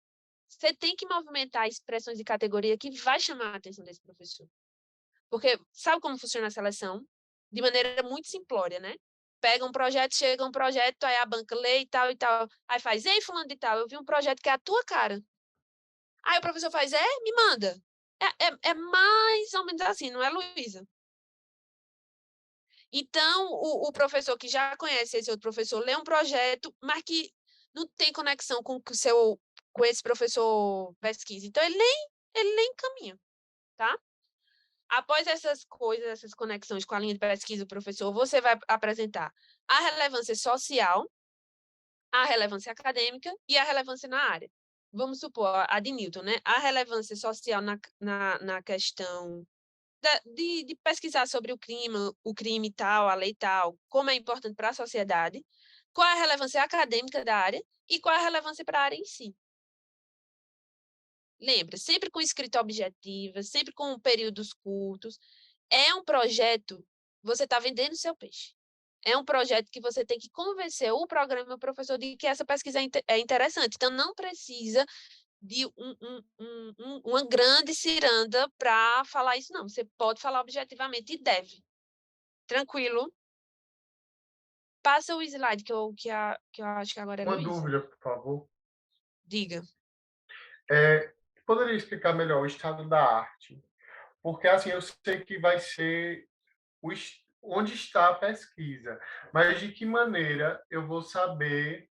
Você tem que movimentar expressões de categoria que vai chamar a atenção desse professor. Porque sabe como funciona a seleção? De maneira muito simplória, né? Pega um projeto, chega um projeto, aí a banca lê e tal, aí faz, ei, fulano de tal, eu vi um projeto que é a tua cara. Aí o professor faz, me manda. É mais ou menos assim, não é, Luísa? Então, o professor que já conhece esse outro professor lê um projeto, mas que não tem conexão com esse professor pesquisa. Então, ele nem encaminha, tá? Após essas coisas, essas conexões com a linha de pesquisa do professor, você vai apresentar a relevância social, a relevância acadêmica e a relevância na área. Vamos supor, a de Newton, né? A relevância social na questão de pesquisar sobre o crime tal, a lei tal, como é importante para a sociedade, qual é a relevância acadêmica da área e qual é a relevância para a área em si. Lembra, sempre com escrita objetiva, sempre com períodos curtos. É um projeto, você está vendendo seu peixe. É um projeto que você tem que convencer o programa e o professor de que essa pesquisa é interessante. Então, não precisa de uma grande ciranda para falar isso, não. Você pode falar objetivamente e deve. Tranquilo? Passa o slide que eu acho que agora é Uma Luísa. dúvida, por favor. Diga. Poderia explicar melhor o estado da arte? Porque, assim, eu sei que vai ser onde está a pesquisa, mas de que maneira eu vou saber?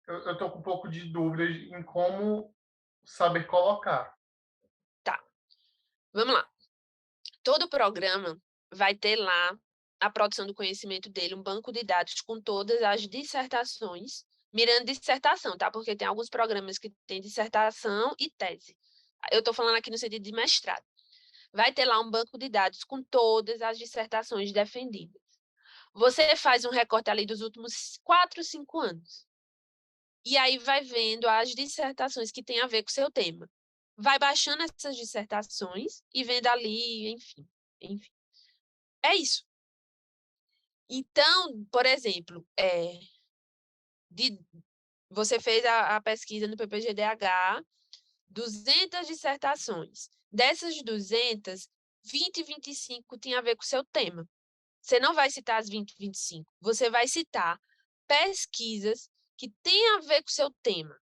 Eu estou com um pouco de dúvidas em como saber colocar. Tá. Vamos lá. Todo programa vai ter lá a produção do conhecimento dele, um banco de dados com todas as dissertações, mirando dissertação, tá? Porque tem alguns programas que têm dissertação e tese. Eu estou falando aqui no sentido de mestrado. Vai ter lá um banco de dados com todas as dissertações defendidas. Você faz um recorte ali dos últimos 4, 5 anos. E aí vai vendo as dissertações que têm a ver com o seu tema. Vai baixando essas dissertações e vendo ali, enfim. É isso. Então, por exemplo, você fez a pesquisa no PPGDH, 200 dissertações. Dessas 200, 20 e 25 tinha a ver com o seu tema. Você não vai citar as 20 e 25. Você vai citar pesquisas que têm a ver com o seu tema.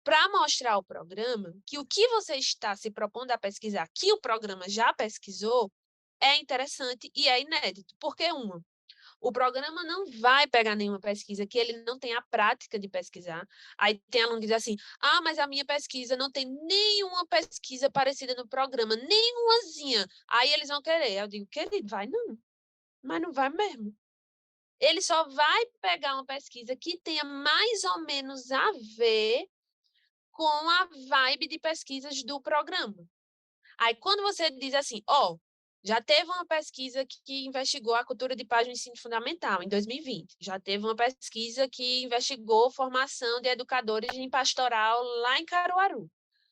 Para mostrar ao programa que o que você está se propondo a pesquisar, que o programa já pesquisou, é interessante e é inédito. Porque, o programa não vai pegar nenhuma pesquisa que ele não tem a prática de pesquisar. Aí tem aluno que diz assim, mas a minha pesquisa não tem nenhuma pesquisa parecida no programa, nenhumazinha. Aí eles vão querer. Eu digo, querido, vai não. Mas não vai mesmo. Ele só vai pegar uma pesquisa que tenha mais ou menos a ver com a vibe de pesquisas do programa. Aí, quando você diz assim, já teve uma pesquisa que investigou a cultura de paz no ensino fundamental, em 2020. Já teve uma pesquisa que investigou formação de educadores em pastoral lá em Caruaru.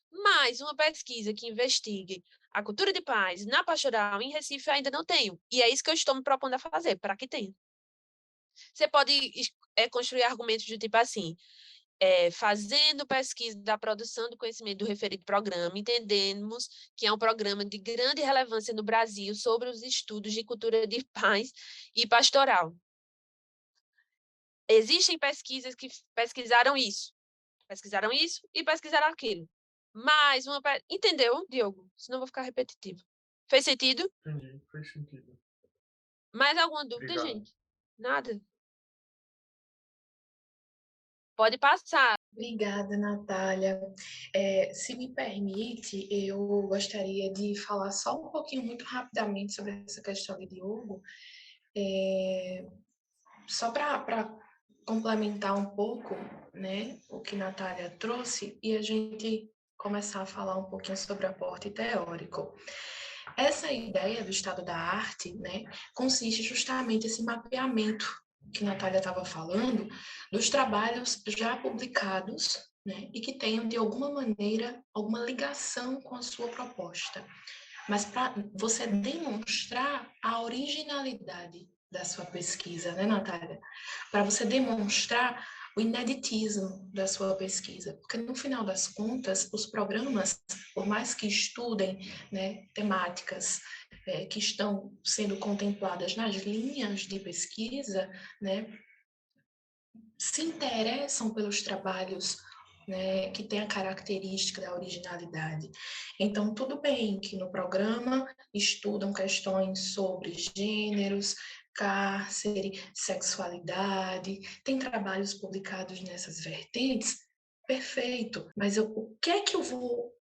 Mas uma pesquisa que investigue a cultura de paz na pastoral em Recife ainda não tenho. E é isso que eu estou me propondo a fazer, para que tenha. Você pode construir argumentos do tipo assim, fazendo pesquisa da produção do conhecimento do referido programa, entendemos que é um programa de grande relevância no Brasil sobre os estudos de cultura de paz e pastoral. Existem pesquisas que pesquisaram isso e pesquisaram aquilo. Mas entendeu, Diogo? Senão eu vou ficar repetitivo. Fez sentido? Entendi, fez sentido. Mais alguma dúvida, Obrigado. gente? Nada? Pode passar. Obrigada, Natália. Se me permite, eu gostaria de falar só um pouquinho, muito rapidamente, sobre essa questão de Diogo, só para complementar um pouco, né, o que Natália trouxe e a gente começar a falar um pouquinho sobre aporte teórico. Essa ideia do estado da arte, né, consiste justamente esse mapeamento que Natália estava falando, dos trabalhos já publicados, né, e que tenham, de alguma maneira, alguma ligação com a sua proposta. Mas para você demonstrar a originalidade da sua pesquisa, né, Natália? Para você demonstrar o ineditismo da sua pesquisa. Porque, no final das contas, os programas, por mais que estudem, né, temáticas que estão sendo contempladas nas linhas de pesquisa, né, se interessam pelos trabalhos, né, que têm a característica da originalidade. Então, tudo bem que no programa estudam questões sobre gêneros, cárcere, sexualidade, tem trabalhos publicados nessas vertentes, perfeito, mas o que é que eu vou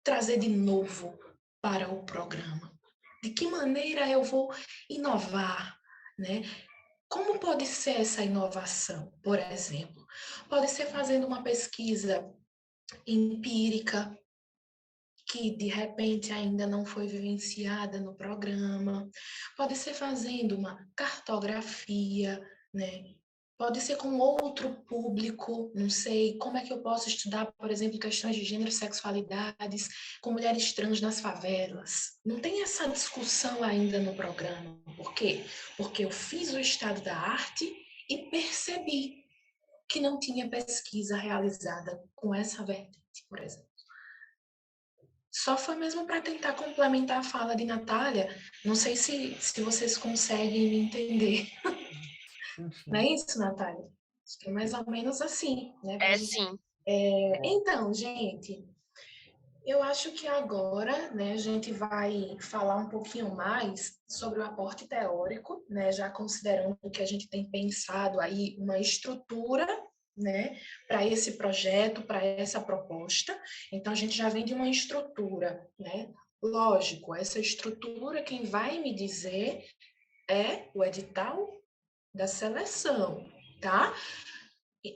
trazer de novo para o programa? De que maneira eu vou inovar, né? Como pode ser essa inovação, por exemplo? Pode ser fazendo uma pesquisa empírica, que de repente ainda não foi vivenciada no programa. Pode ser fazendo uma cartografia, né? Pode ser com outro público, não sei, como é que eu posso estudar, por exemplo, questões de gênero e sexualidades com mulheres trans nas favelas. Não tem essa discussão ainda no programa. Por quê? Porque eu fiz o estado da arte e percebi que não tinha pesquisa realizada com essa vertente, por exemplo. Só foi mesmo para tentar complementar a fala de Natália. Não sei se vocês conseguem me entender. Não é isso, Natália? Acho que é mais ou menos assim, né? É sim. Então, gente, eu acho que agora, né, a gente vai falar um pouquinho mais sobre o aporte teórico, né, já considerando que a gente tem pensado aí uma estrutura, né, para esse projeto, para essa proposta. Então, a gente já vem de uma estrutura, né? Lógico, essa estrutura, quem vai me dizer é o edital da seleção, tá?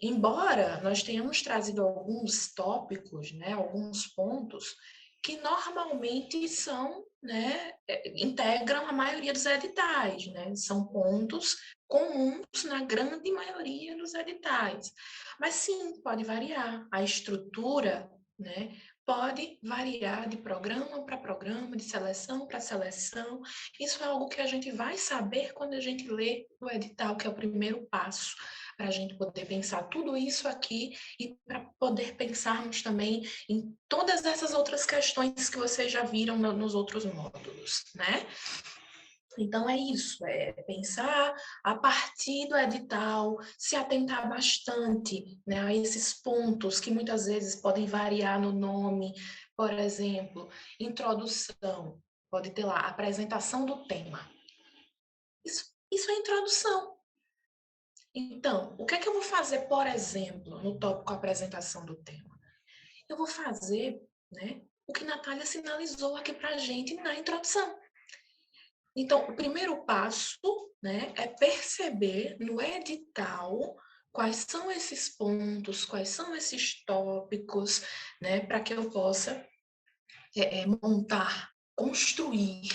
Embora nós tenhamos trazido alguns tópicos, né, alguns pontos que normalmente são, né, integram a maioria dos editais, né, são pontos comuns na grande maioria dos editais. Mas sim, pode variar. A estrutura, né, pode variar de programa para programa, de seleção para seleção. Isso é algo que a gente vai saber quando a gente lê o edital, que é o primeiro passo para a gente poder pensar tudo isso aqui e para poder pensarmos também em todas essas outras questões que vocês já viram nos outros módulos, né? Então, é isso, é pensar a partir do edital, se atentar bastante, né, a esses pontos que muitas vezes podem variar no nome, por exemplo, introdução, pode ter lá, apresentação do tema. Isso é introdução. Então, o que é que eu vou fazer, por exemplo, no tópico apresentação do tema? Eu vou fazer, né, o que Natália sinalizou aqui para a gente na introdução. Então, o primeiro passo, né, é perceber no edital quais são esses pontos, quais são esses tópicos, né, para que eu possa montar, construir,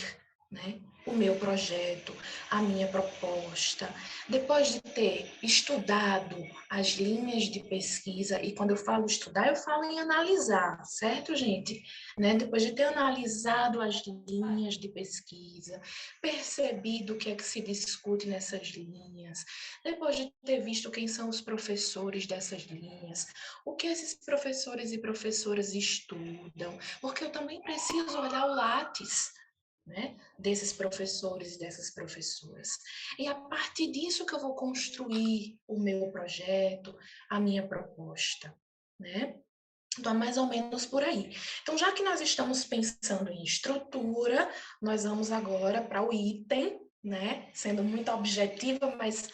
né, o meu projeto, a minha proposta. Depois de ter estudado as linhas de pesquisa, e quando eu falo estudar, eu falo em analisar, certo, gente? Né? Depois de ter analisado as linhas de pesquisa, percebido o que é que se discute nessas linhas, depois de ter visto quem são os professores dessas linhas, o que esses professores e professoras estudam, porque eu também preciso olhar o Lattes, né, desses professores e dessas professoras. E a partir disso que eu vou construir o meu projeto, a minha proposta, né? Então, é mais ou menos por aí. Então, já que nós estamos pensando em estrutura, nós vamos agora para o item, né? Sendo muito objetiva, mas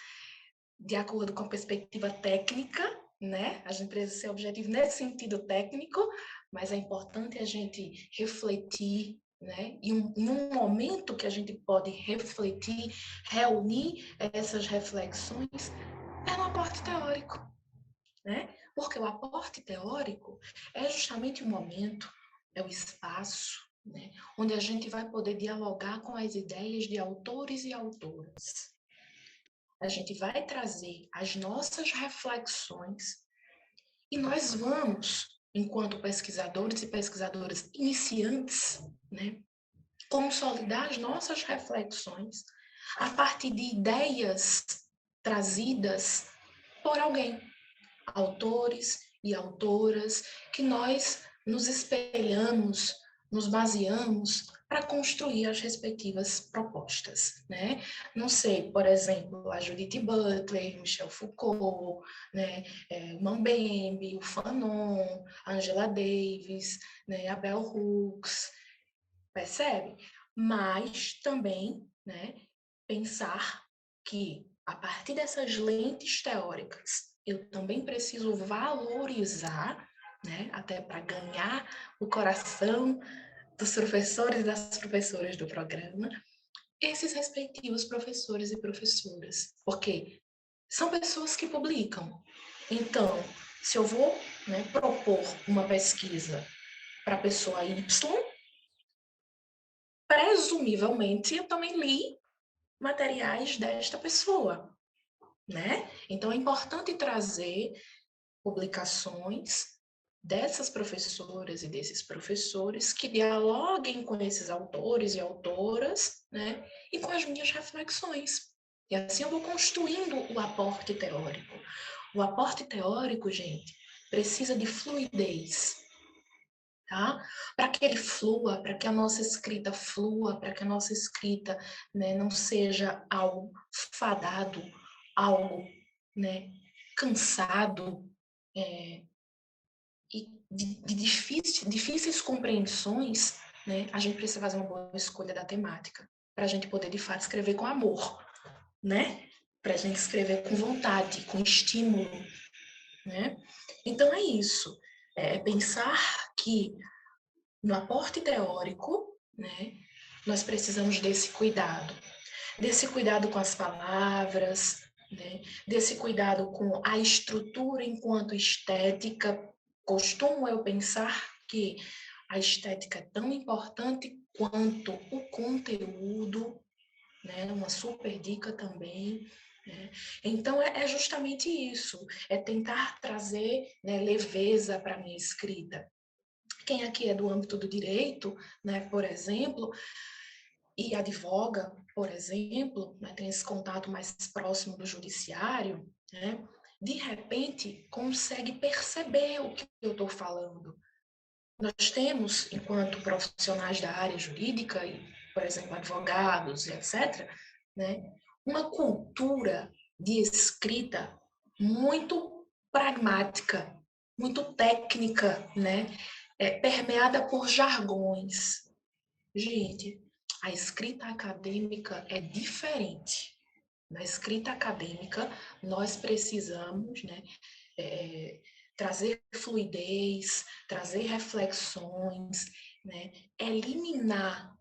de acordo com a perspectiva técnica, né? A gente precisa ser objetivo nesse sentido técnico, mas é importante a gente refletir, né? E em um momento que a gente pode refletir, reunir essas reflexões, é no aporte teórico, né? Porque o aporte teórico é justamente o momento, é o espaço, né? Onde a gente vai poder dialogar com as ideias de autores e autoras. A gente vai trazer as nossas reflexões e nós vamos, enquanto pesquisadores e pesquisadoras iniciantes, né, consolidar as nossas reflexões a partir de ideias trazidas por alguém, autores e autoras que nós nos espelhamos, nos baseamos para construir as respectivas propostas, né? Não sei, por exemplo, a Judith Butler, Michel Foucault, né? O Mambembe, o Fanon, a Angela Davis, né? A Bell Hooks, percebe? Mas também, né? Pensar que a partir dessas lentes teóricas eu também preciso valorizar, né, até para ganhar o coração dos professores e das professoras do programa, esses respectivos professores e professoras, porque são pessoas que publicam. Então, se eu vou, né, propor uma pesquisa para a pessoa Y, presumivelmente eu também li materiais desta pessoa, né? Então é importante trazer publicações dessas professoras e desses professores que dialoguem com esses autores e autoras, né? E com as minhas reflexões. E assim eu vou construindo o aporte teórico. O aporte teórico, gente, precisa de fluidez, tá? Para que ele flua, para que a nossa escrita flua, para que a nossa escrita, né, não seja algo fadado, algo, né, cansado, e de difíceis compreensões, né, a gente precisa fazer uma boa escolha da temática, para a gente poder, de fato, escrever com amor, né? Para a gente escrever com vontade, com estímulo, né? Então, é isso. É pensar que no aporte teórico, né, nós precisamos desse cuidado com as palavras, né, desse cuidado com a estrutura enquanto estética. Costumo eu pensar que a estética é tão importante quanto o conteúdo, né, uma super dica também. Né? Então, é justamente isso, é tentar trazer, né, leveza para a minha escrita. Quem aqui é do âmbito do direito, né, por exemplo, e advoga, por exemplo, né, tem esse contato mais próximo do judiciário, né, de repente consegue perceber o que eu estou falando. Nós temos, enquanto profissionais da área jurídica, e, por exemplo, advogados e etc., né, uma cultura de escrita muito pragmática, muito técnica, né, permeada por jargões. Gente, a escrita acadêmica é diferente. Na escrita acadêmica, nós precisamos, né, trazer fluidez, trazer reflexões, né, eliminar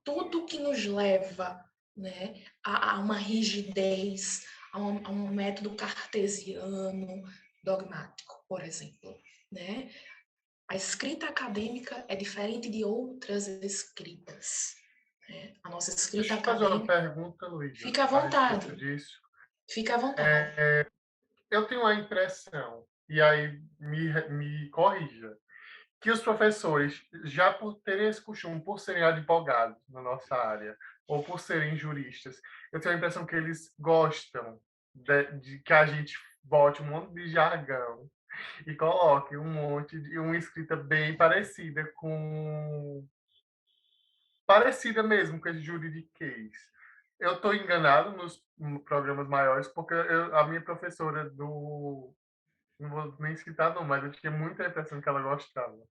tudo que nos leva, né, a uma rigidez, a um método cartesiano dogmático, por exemplo, né? A escrita acadêmica é diferente de outras escritas. Né? A nossa escrita Deixa eu fazer uma acadêmica... pergunta, Luísa, Fica à a respeito vontade. disso. Fica à vontade. Eu tenho a impressão, e aí me corrija, que os professores, já por terem esse costume, por serem advogados na nossa área, ou por serem juristas, eu tenho a impressão que eles gostam de que a gente bote um monte de jargão e coloque um monte de uma escrita bem parecida mesmo com esse juridiquês. Eu estou enganado nos programas maiores, porque a minha professora do... Não vou nem citar não, mas eu tinha muita impressão que ela gostava.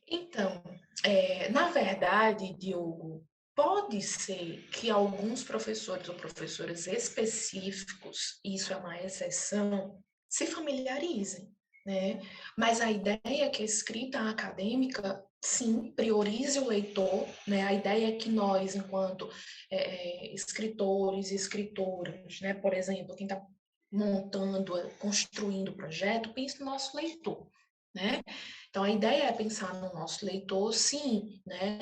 Então, na verdade, Diogo, pode ser que alguns professores ou professoras específicos, isso é uma exceção, se familiarizem, né? Mas a ideia é que a escrita acadêmica, sim, priorize o leitor, né? A ideia é que nós, enquanto escritores e escritoras, né? Por exemplo, quem está montando, construindo o projeto, pense no nosso leitor, né? Então, a ideia é pensar no nosso leitor, sim, né?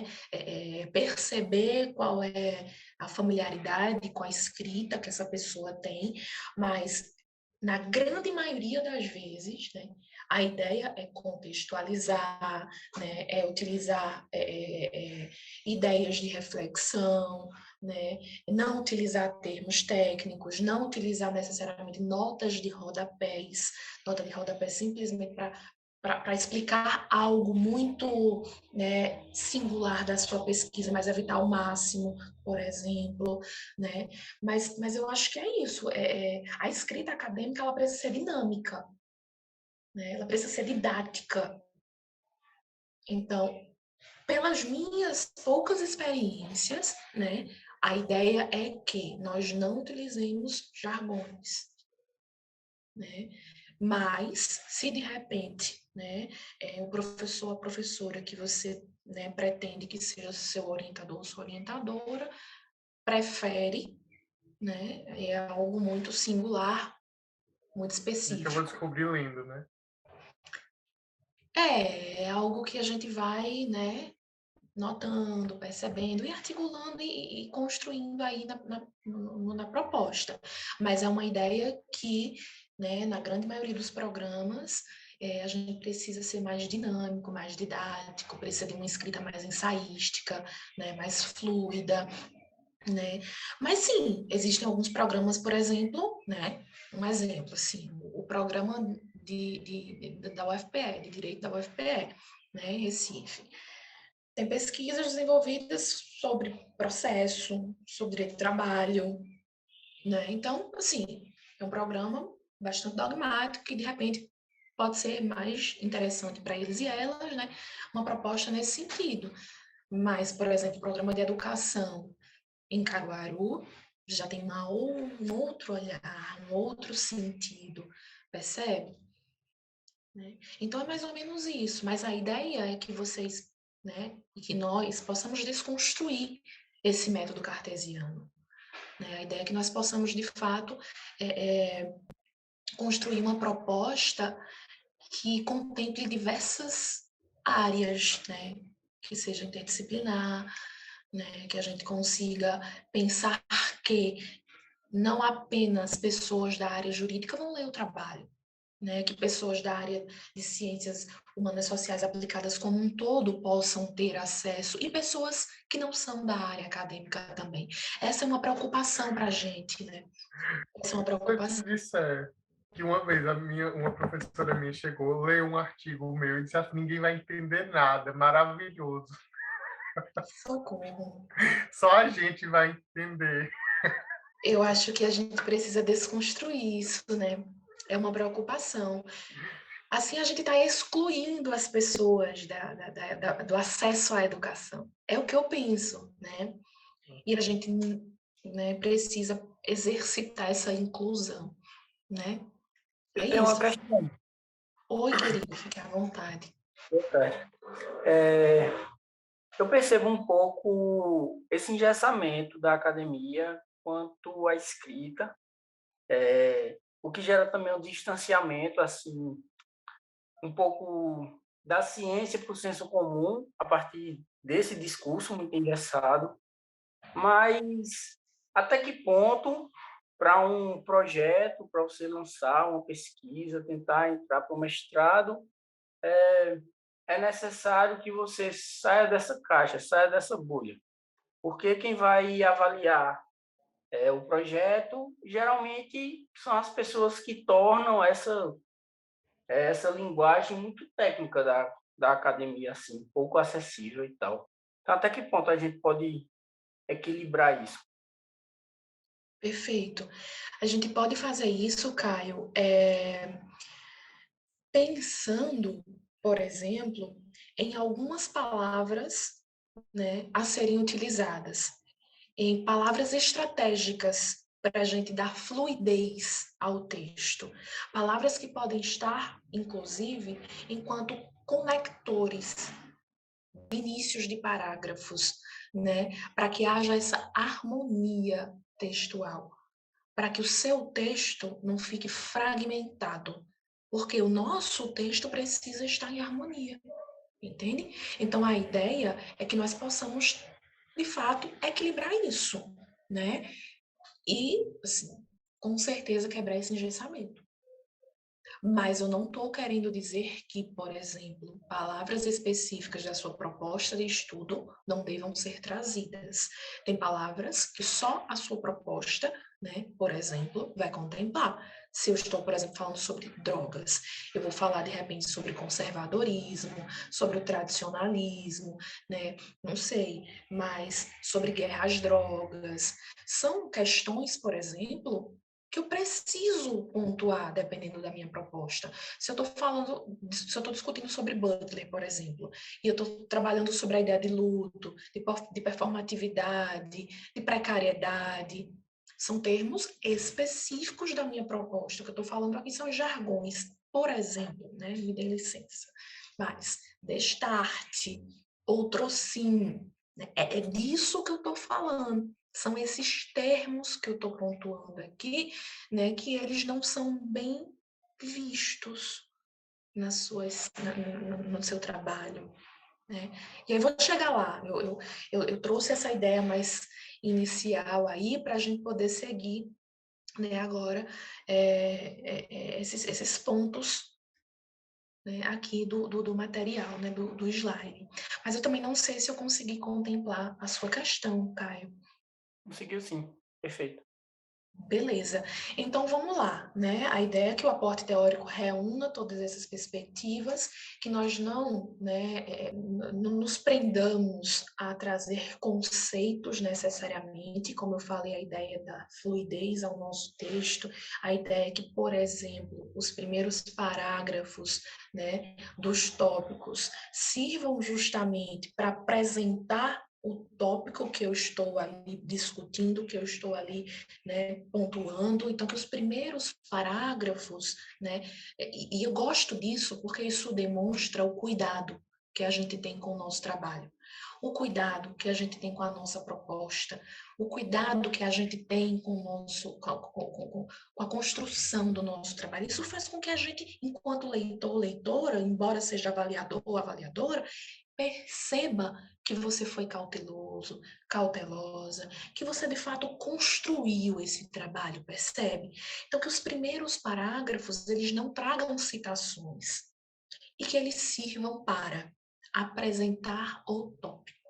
Perceber qual é a familiaridade com a escrita que essa pessoa tem, mas, na grande maioria das vezes, né, a ideia é contextualizar, né, é utilizar ideias de reflexão, né, não utilizar termos técnicos, não utilizar necessariamente notas de rodapés, nota de rodapé simplesmente para explicar algo muito, né, singular da sua pesquisa, mas evitar ao máximo, por exemplo, né? Mas eu acho que é isso. A escrita acadêmica ela precisa ser dinâmica, né? Ela precisa ser didática. Então, pelas minhas poucas experiências, né, a ideia é que nós não utilizemos jargões, né? Mas, se de repente, né, o professor, a professora que você, né, pretende que seja seu orientador ou sua orientadora, prefere, né, é algo muito singular, muito Isso eu específico. vou descobrir lendo, né? É algo que a gente vai, né, notando, percebendo e articulando e construindo aí na proposta. Mas é uma ideia que, né, na grande maioria dos programas, a gente precisa ser mais dinâmico, mais didático, precisa de uma escrita mais ensaística, né, mais fluida, né? Mas sim, existem alguns programas, por exemplo, né? Um exemplo, assim, o programa da UFPE, de Direito da UFPE, né, em Recife. Tem pesquisas desenvolvidas sobre processo, sobre direito do trabalho, né? Então, assim, é um programa bastante dogmático que, de repente, pode ser mais interessante para eles e elas, né? Uma proposta nesse sentido. Mas, por exemplo, o programa de educação em Caruaru já tem um outro olhar, um outro sentido, percebe? Né? Então, é mais ou menos isso. Mas a ideia é que vocês, né, e que nós possamos desconstruir esse método cartesiano. Né? A ideia é que nós possamos, de fato, construir uma proposta que contemple diversas áreas, né? Que seja interdisciplinar, né? Que a gente consiga pensar que não apenas pessoas da área jurídica vão ler o trabalho, né? Que pessoas da área de ciências humanas sociais aplicadas como um todo possam ter acesso, e pessoas que não são da área acadêmica também. Essa é uma preocupação para a gente, né? Essa é uma Se eu te preocupação. disser que uma vez uma professora minha chegou, leu um artigo meu e disse assim, ninguém vai entender nada, maravilhoso. Socorro. Só a gente vai entender. Eu acho que a gente precisa desconstruir isso, né? É uma preocupação. Assim, a gente está excluindo as pessoas do acesso à educação. É o que eu penso, né? E a gente, né, precisa exercitar essa inclusão, né? Eu É tenho uma isso. questão. Oi, querido, fique à vontade. Eu percebo um pouco esse engessamento da academia quanto à escrita, o que gera também um distanciamento, assim, um pouco da ciência para o senso comum, a partir desse discurso muito engessado, mas até que ponto, para um projeto, para você lançar uma pesquisa, tentar entrar para o mestrado, é necessário que você saia dessa caixa, saia dessa bolha. Porque quem vai avaliar o projeto, geralmente, são as pessoas que tornam essa linguagem muito técnica da academia, assim, pouco acessível e tal. Então, até que ponto a gente pode equilibrar isso? Perfeito. A gente pode fazer isso, Caio, pensando, por exemplo, em algumas palavras, né, a serem utilizadas em palavras estratégicas para a gente dar fluidez ao texto. Palavras que podem estar, inclusive, enquanto conectores, inícios de parágrafos, né, para que haja essa harmonia textual, para que o seu texto não fique fragmentado, porque o nosso texto precisa estar em harmonia, entende? Então, a ideia é que nós possamos, de fato, equilibrar isso, né? E, assim, com certeza quebrar esse engessamento. Mas eu não estou querendo dizer que, por exemplo, palavras específicas da sua proposta de estudo não devam ser trazidas. Tem palavras que só a sua proposta, né, por exemplo, vai contemplar. Se eu estou, por exemplo, falando sobre drogas, eu vou falar de repente sobre conservadorismo, sobre o tradicionalismo, né, não sei, mas sobre guerra às drogas. São questões, por exemplo, que eu preciso pontuar dependendo da minha proposta. Se eu estou discutindo sobre Butler, por exemplo, e eu estou trabalhando sobre a ideia de luto, de performatividade, de precariedade, são termos específicos da minha proposta. O que eu estou falando aqui são jargões, por exemplo, né? Me dê licença. Mas destarte, outrocínio, né? É disso que eu estou falando. São esses termos que eu estou pontuando aqui, né, que eles não são bem vistos no seu trabalho, né? E aí vou chegar lá. Eu trouxe essa ideia mais inicial aí para a gente poder seguir, né, agora esses pontos, né, aqui do material, né, do slide. Mas eu também não sei se eu consegui contemplar a sua questão, Caio. Conseguiu sim, perfeito. Beleza. Então vamos lá, né? A ideia é que o aporte teórico reúna todas essas perspectivas, que nós não, né, não nos prendamos a trazer conceitos necessariamente, como eu falei, a ideia da fluidez ao nosso texto, a ideia é que, por exemplo, os primeiros parágrafos, né, dos tópicos sirvam justamente para apresentar o tópico que eu estou ali discutindo, que eu estou ali, né, pontuando. Então, que os primeiros parágrafos, né, e eu gosto disso porque isso demonstra o cuidado que a gente tem com o nosso trabalho, o cuidado que a gente tem com a nossa proposta, o cuidado que a gente tem com, com a construção do nosso trabalho. Isso faz com que a gente, enquanto leitor, leitora, embora seja avaliador ou avaliadora, perceba que você foi cauteloso, cautelosa, que você de fato construiu esse trabalho, percebe? Então que os primeiros parágrafos, eles não tragam citações e que eles sirvam para apresentar o tópico,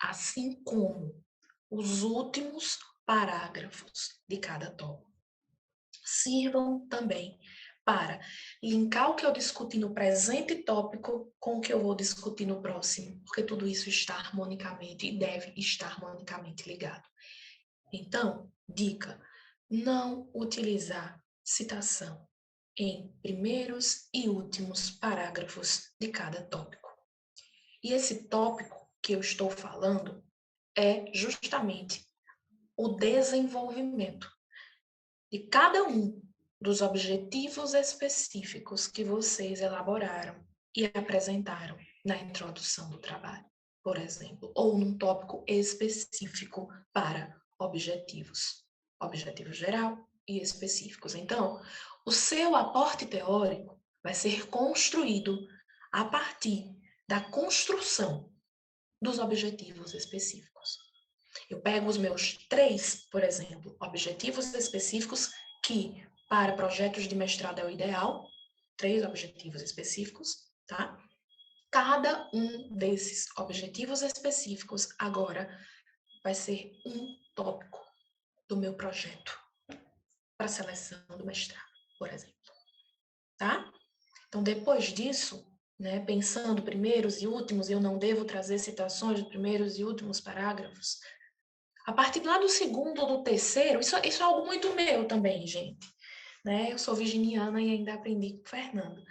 assim como os últimos parágrafos de cada tópico sirvam também para linkar o que eu discuti no presente tópico com o que eu vou discutir no próximo, porque tudo isso está harmonicamente e deve estar harmonicamente ligado. Então, dica: não utilizar citação em primeiros e últimos parágrafos de cada tópico. E esse tópico que eu estou falando é justamente o desenvolvimento de cada um dos objetivos específicos que vocês elaboraram e apresentaram na introdução do trabalho, por exemplo, ou num tópico específico para objetivos geral e específicos. Então, o seu aporte teórico vai ser construído a partir da construção dos objetivos específicos. Eu pego os meus 3, por exemplo, objetivos específicos que, para projetos de mestrado é o ideal, 3 objetivos específicos, tá? Cada um desses objetivos específicos agora vai ser um tópico do meu projeto para seleção do mestrado, por exemplo, tá? Então, depois disso, né, pensando primeiros e últimos, eu não devo trazer citações de primeiros e últimos parágrafos. A partir lá do segundo ou do terceiro, isso é algo muito meu também, gente. Né? Eu sou virginiana e ainda aprendi com o Fernando.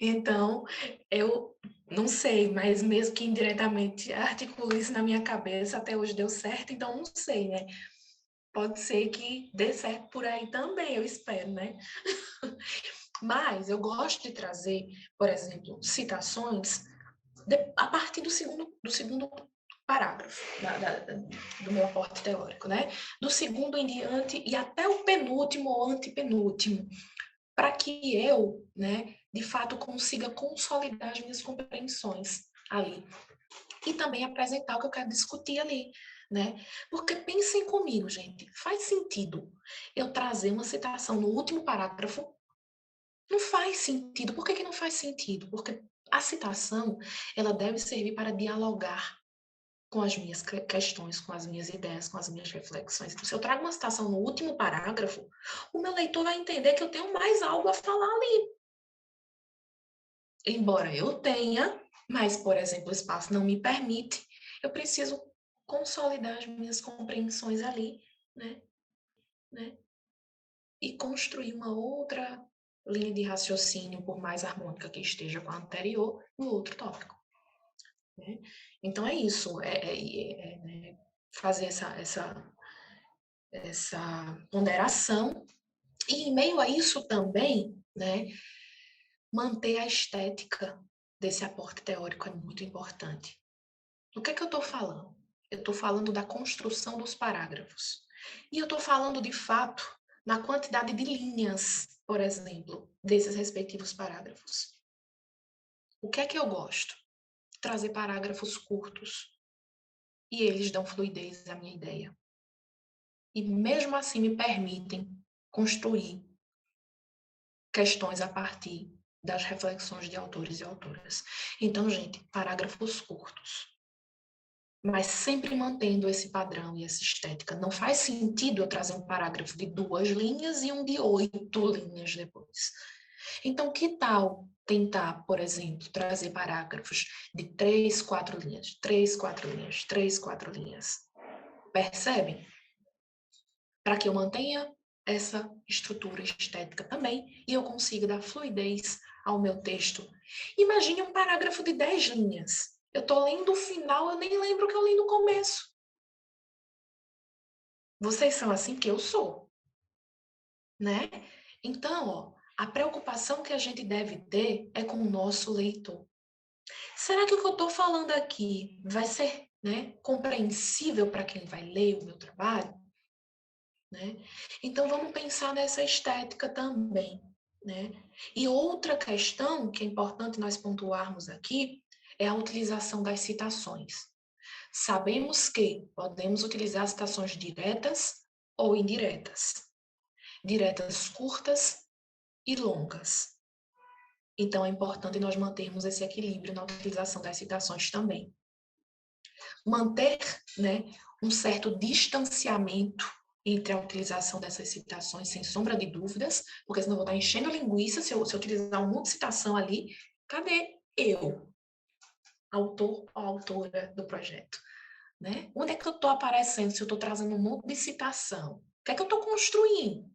Então, eu Não sei, mas mesmo que indiretamente articulo isso na minha cabeça, até hoje deu certo, então não sei, né? Pode ser que dê certo por aí também, eu espero, né? Mas eu gosto de trazer, por exemplo, citações a partir do segundo parágrafo do meu aporte teórico, né? Do segundo em diante e até o penúltimo ou antepenúltimo, para que eu, né, de fato, consiga consolidar as minhas compreensões ali. E também apresentar o que eu quero discutir ali, né? Porque pensem comigo, gente, faz sentido eu trazer uma citação no último parágrafo? Não faz sentido. Por que não faz sentido? Porque a citação, ela deve servir para dialogar com as minhas questões, com as minhas ideias, com as minhas reflexões. Então, se eu trago uma citação no último parágrafo, o meu leitor vai entender que eu tenho mais algo a falar ali. Embora eu tenha, mas, por exemplo, o espaço não me permite, eu preciso consolidar as minhas compreensões ali, né? E construir uma outra linha de raciocínio, por mais harmônica que esteja com a anterior, no outro tópico. Né? Então, é isso, né, fazer essa ponderação, e em meio a isso também, né, manter a estética desse aporte teórico é muito importante. O que é que eu estou falando? Eu estou falando da construção dos parágrafos. E eu estou falando, de fato, na quantidade de linhas, por exemplo, desses respectivos parágrafos. O que é que eu gosto? Trazer parágrafos curtos. E eles dão fluidez à minha ideia. E mesmo assim me permitem construir questões a partir das reflexões de autores e autoras. Então, gente, parágrafos curtos. Mas sempre mantendo esse padrão e essa estética. Não faz sentido eu trazer um parágrafo de 2 linhas e um de 8 linhas depois. Então, que tal tentar, por exemplo, trazer parágrafos de 3, 4 linhas, 3, 4 linhas, 3, 4 linhas? Percebem? Para que eu mantenha essa estrutura estética também e eu consiga dar fluidez ao meu texto. Imagine um parágrafo de 10 linhas. Eu estou lendo o final, eu nem lembro o que eu li no começo. Vocês são assim que eu sou, né? Então, ó, a preocupação que a gente deve ter é com o nosso leitor. Será que o que eu estou falando aqui vai ser, né, compreensível para quem vai ler o meu trabalho? Né? Então, vamos pensar nessa estética também. Né? E outra questão que é importante nós pontuarmos aqui é a utilização das citações. Sabemos que podemos utilizar citações diretas ou indiretas. Diretas curtas e longas. Então, é importante nós mantermos esse equilíbrio na utilização das citações também. Manter, né, um certo distanciamento entre a utilização dessas citações, sem sombra de dúvidas, porque senão eu vou estar enchendo linguiça se eu utilizar um monte de citação ali. Cadê eu, autor ou autora do projeto? Né? Onde é que eu estou aparecendo se eu estou trazendo um monte de citação? O que é que eu estou construindo?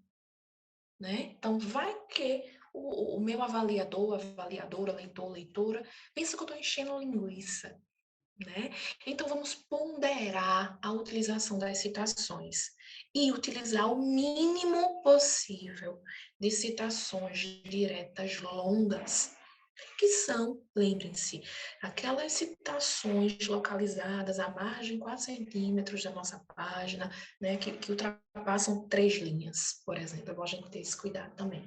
Né? Então, vai que o meu avaliador, avaliadora, leitor, leitora, pensa que eu estou enchendo linguiça. Né? Então, vamos ponderar a utilização das citações e utilizar o mínimo possível de citações diretas longas, que são, lembrem-se, aquelas citações localizadas à margem 4 centímetros da nossa página, né, que ultrapassam 3 linhas, por exemplo. É bom a gente ter esse cuidado também.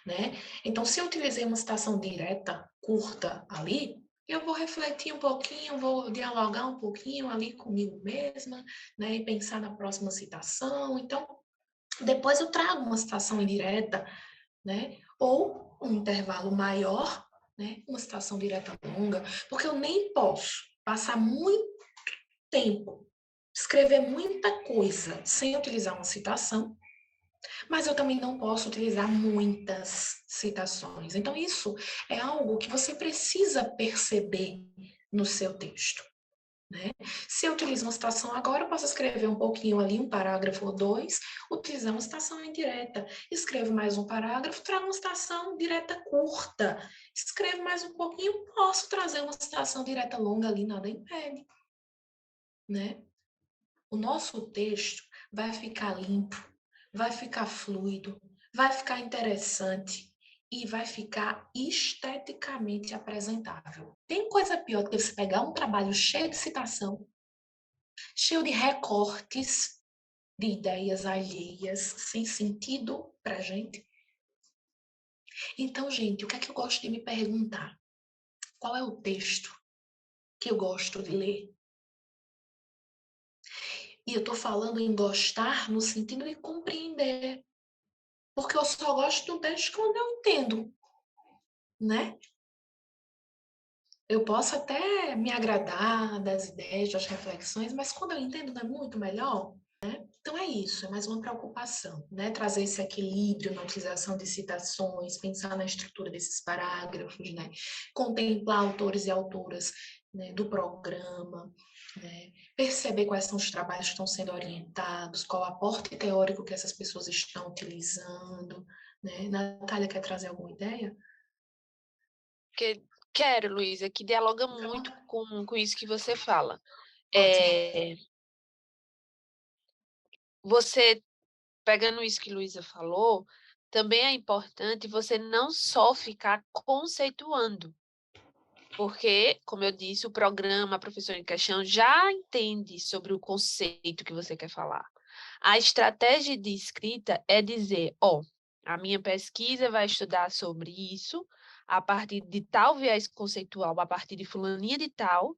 Né? Então, se eu utilizei uma citação direta, curta ali, eu vou refletir um pouquinho, vou dialogar um pouquinho ali comigo mesma, né, e pensar na próxima citação. Então, depois eu trago uma citação indireta, né, ou um intervalo maior, né, uma citação direta longa, porque eu nem posso passar muito tempo, escrever muita coisa sem utilizar uma citação, mas eu também não posso utilizar muitas citações. Então, isso é algo que você precisa perceber no seu texto. né? Se eu utilizo uma citação agora, eu posso escrever um pouquinho ali, um parágrafo ou dois, utilizar uma citação indireta. Escrevo mais um parágrafo, trago uma citação direta curta. Escrevo mais um pouquinho, posso trazer uma citação direta longa ali, nada impede, né? O nosso texto vai ficar limpo, vai ficar fluido, vai ficar interessante e vai ficar esteticamente apresentável. Tem coisa pior do que você pegar um trabalho cheio de citação, cheio de recortes de ideias alheias, sem sentido para a gente. Então, gente, o que é que eu gosto de me perguntar? Qual é o texto que eu gosto de ler? E eu estou falando em gostar no sentido de compreender. Porque eu só gosto do texto quando eu entendo, né? Eu posso até me agradar das ideias, das reflexões, mas quando eu entendo não é muito melhor, né? Então é isso, é mais uma preocupação, né? Trazer esse equilíbrio na utilização de citações, pensar na estrutura desses parágrafos, né? Contemplar autores e autoras, né, do programa, né? Perceber quais são os trabalhos que estão sendo orientados, qual o aporte teórico que essas pessoas estão utilizando, né? Natália, quer trazer alguma ideia? Quero, Luísa, que dialoga muito com isso que você fala. Você, pegando isso que Luísa falou, também é importante você não só ficar conceituando, porque, como eu disse, o programa, a professora em questão já entende sobre o conceito que você quer falar. A estratégia de escrita é dizer, a minha pesquisa vai estudar sobre isso, a partir de tal viés conceitual, a partir de fulaninha de tal,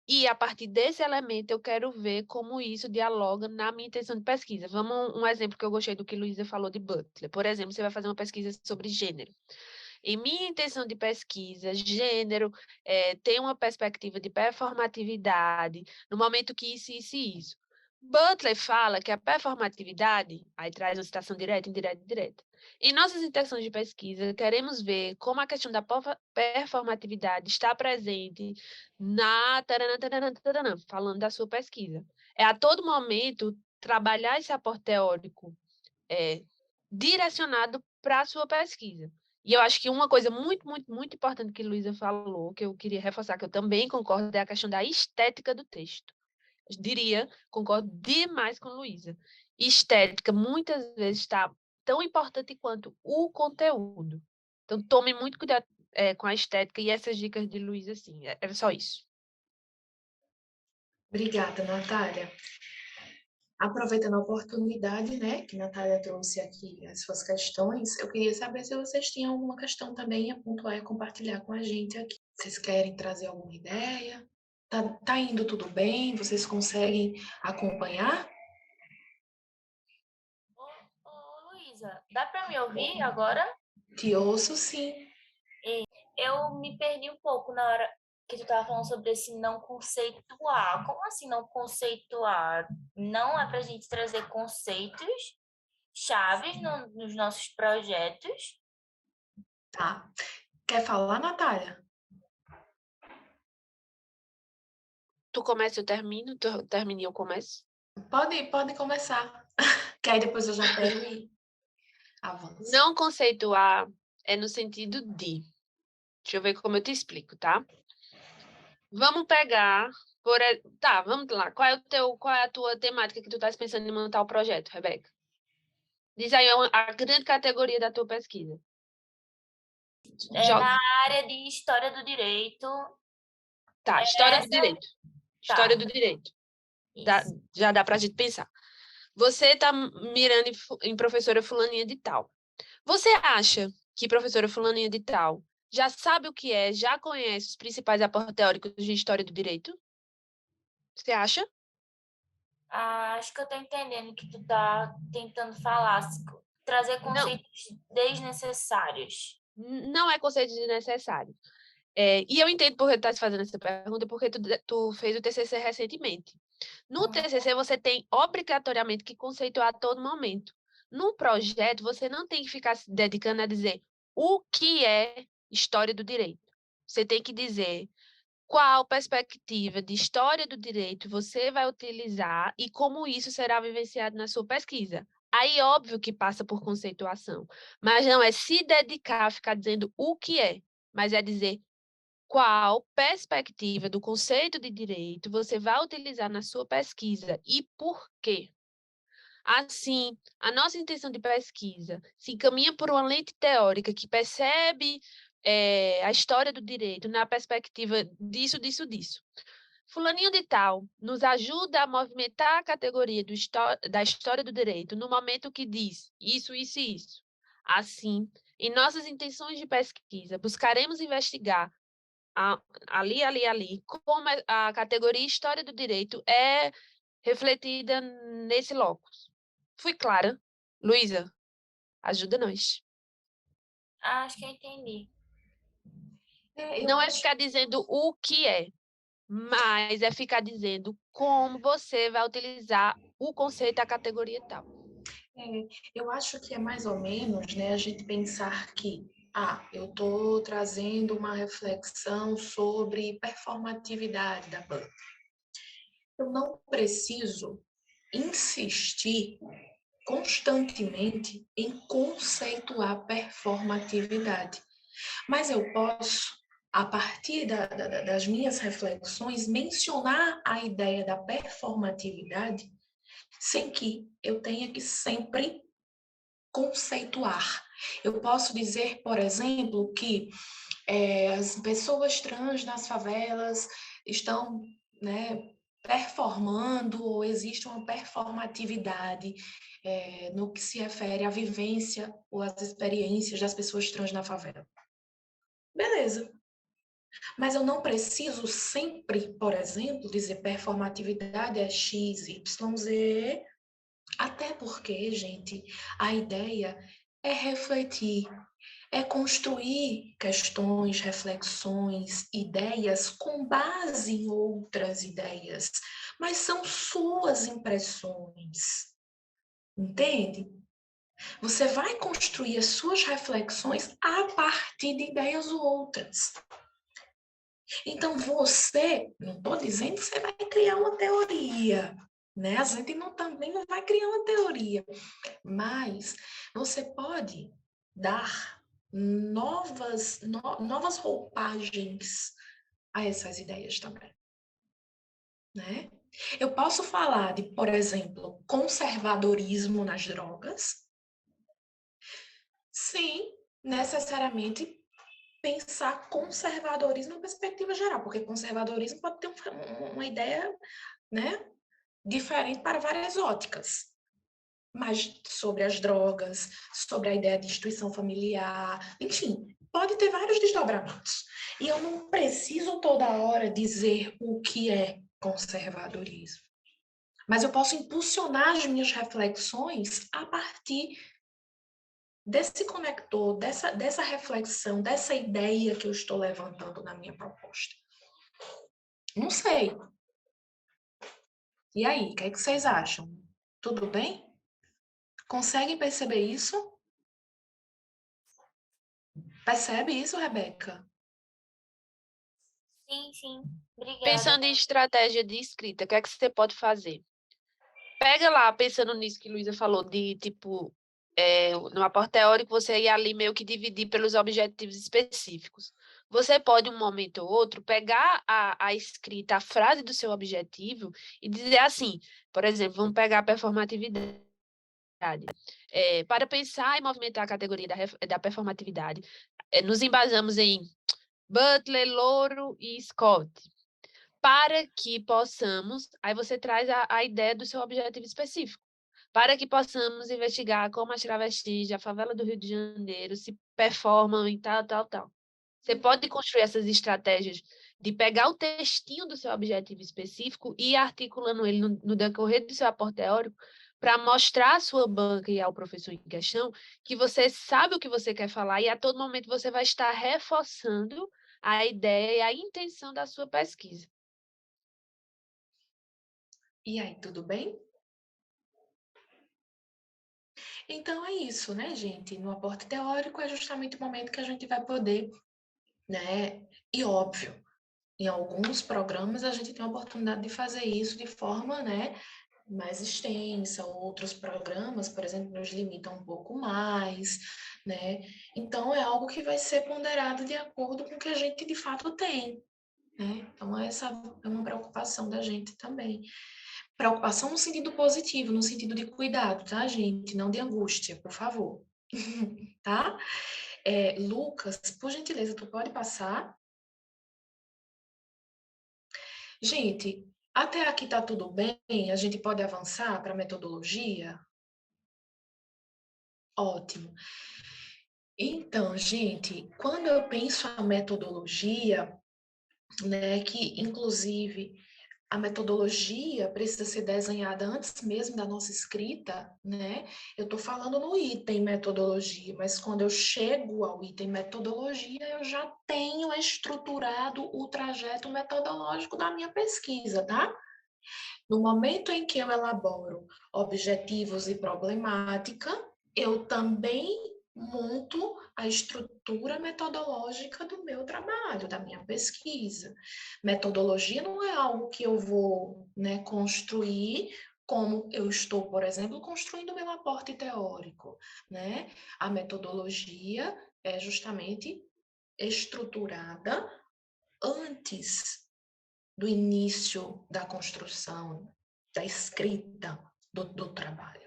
e a partir desse elemento eu quero ver como isso dialoga na minha intenção de pesquisa. Vamos um exemplo que eu gostei do que Luísa falou de Butler. Por exemplo, você vai fazer uma pesquisa sobre gênero. Em minha intenção de pesquisa, gênero tem uma perspectiva de performatividade, no momento que isso. Butler fala que a performatividade, aí traz uma citação direta, indireta e direta. Em nossas intenções de pesquisa, queremos ver como a questão da performatividade está presente na taranã, falando da sua pesquisa. É a todo momento trabalhar esse aporte teórico direcionado para a sua pesquisa. E eu acho que uma coisa muito, muito, muito importante que Luísa falou, que eu queria reforçar, que eu também concordo, é a questão da estética do texto. Eu diria, concordo demais com Luísa. Estética, muitas vezes, está tão importante quanto o conteúdo. Então, tome muito cuidado com a estética e essas dicas de Luísa, assim, era só isso. Obrigada, Natália. Aproveitando a oportunidade, né, que a Natália trouxe aqui as suas questões, eu queria saber se vocês tinham alguma questão também a pontuar e compartilhar com a gente aqui. Vocês querem trazer alguma ideia? Tá indo tudo bem? Vocês conseguem acompanhar? Ô, Luísa, dá para me ouvir agora? Te ouço, sim. Eu me perdi um pouco na hora que tu estava falando sobre esse não conceituar. Como assim não conceituar? Não é para a gente trazer conceitos chaves nos nossos projetos? Tá. Quer falar, Natália? Tu começa, eu termino, tu termina e eu começo? Pode começar. Que aí depois eu já pego e avanço. Não conceituar é no sentido de... Deixa eu ver como eu te explico, tá? Vamos pegar... Tá, vamos lá. Qual é a tua temática que tu estás pensando em montar o projeto, Rebeca? Diz aí a grande categoria da tua pesquisa. Na área de História do Direito. Tá, História do Direito. História do Direito. Já dá para a gente pensar. Você está mirando em professora fulaninha de tal. Você acha que professora fulaninha de tal já sabe o que é, já conhece os principais aportes teóricos de História do Direito? Você acha? Acho que eu estou entendendo o que tu está tentando falar. Trazer conceitos desnecessários. Não é conceito desnecessário. E eu entendo por que tu estás fazendo essa pergunta, porque tu fez o TCC recentemente. No TCC, você tem obrigatoriamente que conceituar a todo momento. No projeto, você não tem que ficar se dedicando a dizer o que é História do Direito. Você tem que dizer qual perspectiva de história do direito você vai utilizar e como isso será vivenciado na sua pesquisa. Aí, óbvio que passa por conceituação, mas não é se dedicar a ficar dizendo o que é, mas é dizer qual perspectiva do conceito de direito você vai utilizar na sua pesquisa e por quê. Assim, a nossa intenção de pesquisa se encaminha por uma lente teórica que percebe a história do direito na perspectiva disso. Fulaninho de tal nos ajuda a movimentar a categoria da história do direito no momento que diz isso, isso e isso. Assim, em nossas intenções de pesquisa, buscaremos investigar ali, como a categoria história do direito é refletida nesse locus. Fui clara? Luísa, ajuda nós. Acho que eu entendi. Não é ficar dizendo o que é, mas é ficar dizendo como você vai utilizar o conceito da categoria tal. Eu acho que é mais ou menos, né, a gente pensar que, eu estou trazendo uma reflexão sobre performatividade da banca. Eu não preciso insistir constantemente em conceituar performatividade, mas eu posso, a partir das minhas reflexões, mencionar a ideia da performatividade sem que eu tenha que sempre conceituar. Eu posso dizer, por exemplo, que as pessoas trans nas favelas estão, né, performando, ou existe uma performatividade no que se refere à vivência ou às experiências das pessoas trans na favela. Beleza. Mas eu não preciso sempre, por exemplo, dizer performatividade é X, Y, Z, até porque, gente, a ideia é refletir, é construir questões, reflexões, ideias com base em outras ideias, mas são suas impressões, entende? Você vai construir as suas reflexões a partir de ideias outras. Então, você, não estou dizendo que você vai criar uma teoria, né? A gente também não vai criar uma teoria, mas você pode dar novas roupagens a essas ideias também, né? Eu posso falar de, por exemplo, conservadorismo nas drogas, sem necessariamente pensar conservadorismo na perspectiva geral, porque conservadorismo pode ter uma ideia, né, diferente para várias óticas. Mas sobre as drogas, sobre a ideia de instituição familiar, enfim, pode ter vários desdobramentos. E eu não preciso toda hora dizer o que é conservadorismo. Mas eu posso impulsionar as minhas reflexões a partir desse conector, dessa reflexão, dessa ideia que eu estou levantando na minha proposta. Não sei. E aí, o que é que vocês acham? Tudo bem? Conseguem perceber isso? Percebe isso, Rebeca? Sim. Obrigada. Pensando em estratégia de escrita, o que é que você pode fazer? Pega lá, pensando nisso que a Luísa falou, de tipo, no aporte teórico, você ia ali meio que dividir pelos objetivos específicos. Você pode, um momento ou outro, pegar a escrita, a frase do seu objetivo e dizer assim, por exemplo, vamos pegar a performatividade. Para pensar e movimentar a categoria da performatividade, nos embasamos em Butler, Loro e Scott. Para que possamos, aí você traz a ideia do seu objetivo específico, para que possamos investigar como as travestis da favela do Rio de Janeiro se performam em tal. Você pode construir essas estratégias de pegar o textinho do seu objetivo específico e ir articulando ele no decorrer do seu aporte teórico para mostrar à sua banca e ao professor em questão que você sabe o que você quer falar e a todo momento você vai estar reforçando a ideia e a intenção da sua pesquisa. E aí, tudo bem? Então é isso, né, gente? No aporte teórico é justamente o momento que a gente vai poder, né? E óbvio, Em alguns programas, a gente tem a oportunidade de fazer isso de forma, né, mais extensa. Outros programas, por exemplo, nos limitam um pouco mais, né? Então, é algo que vai ser ponderado de acordo com o que a gente de fato tem, né? Então, essa é uma preocupação da gente também. Preocupação no sentido positivo, no sentido de cuidado, tá, gente? Não de angústia, por favor. Tá? Lucas, por gentileza, tu pode passar? Gente, até aqui tá tudo bem? A gente pode avançar para a metodologia? Ótimo. Então, gente, quando eu penso a metodologia, né, que inclusive a metodologia precisa ser desenhada antes mesmo da nossa escrita, né? Eu estou falando no item metodologia, mas quando eu chego ao item metodologia, eu já tenho estruturado o trajeto metodológico da minha pesquisa, tá? No momento em que eu elaboro objetivos e problemática, eu também monto a estrutura metodológica do meu trabalho, da minha pesquisa. Metodologia não é algo que eu vou, né, construir como eu estou, por exemplo, construindo meu aporte teórico, né? A metodologia é justamente estruturada antes do início da construção, da escrita do trabalho,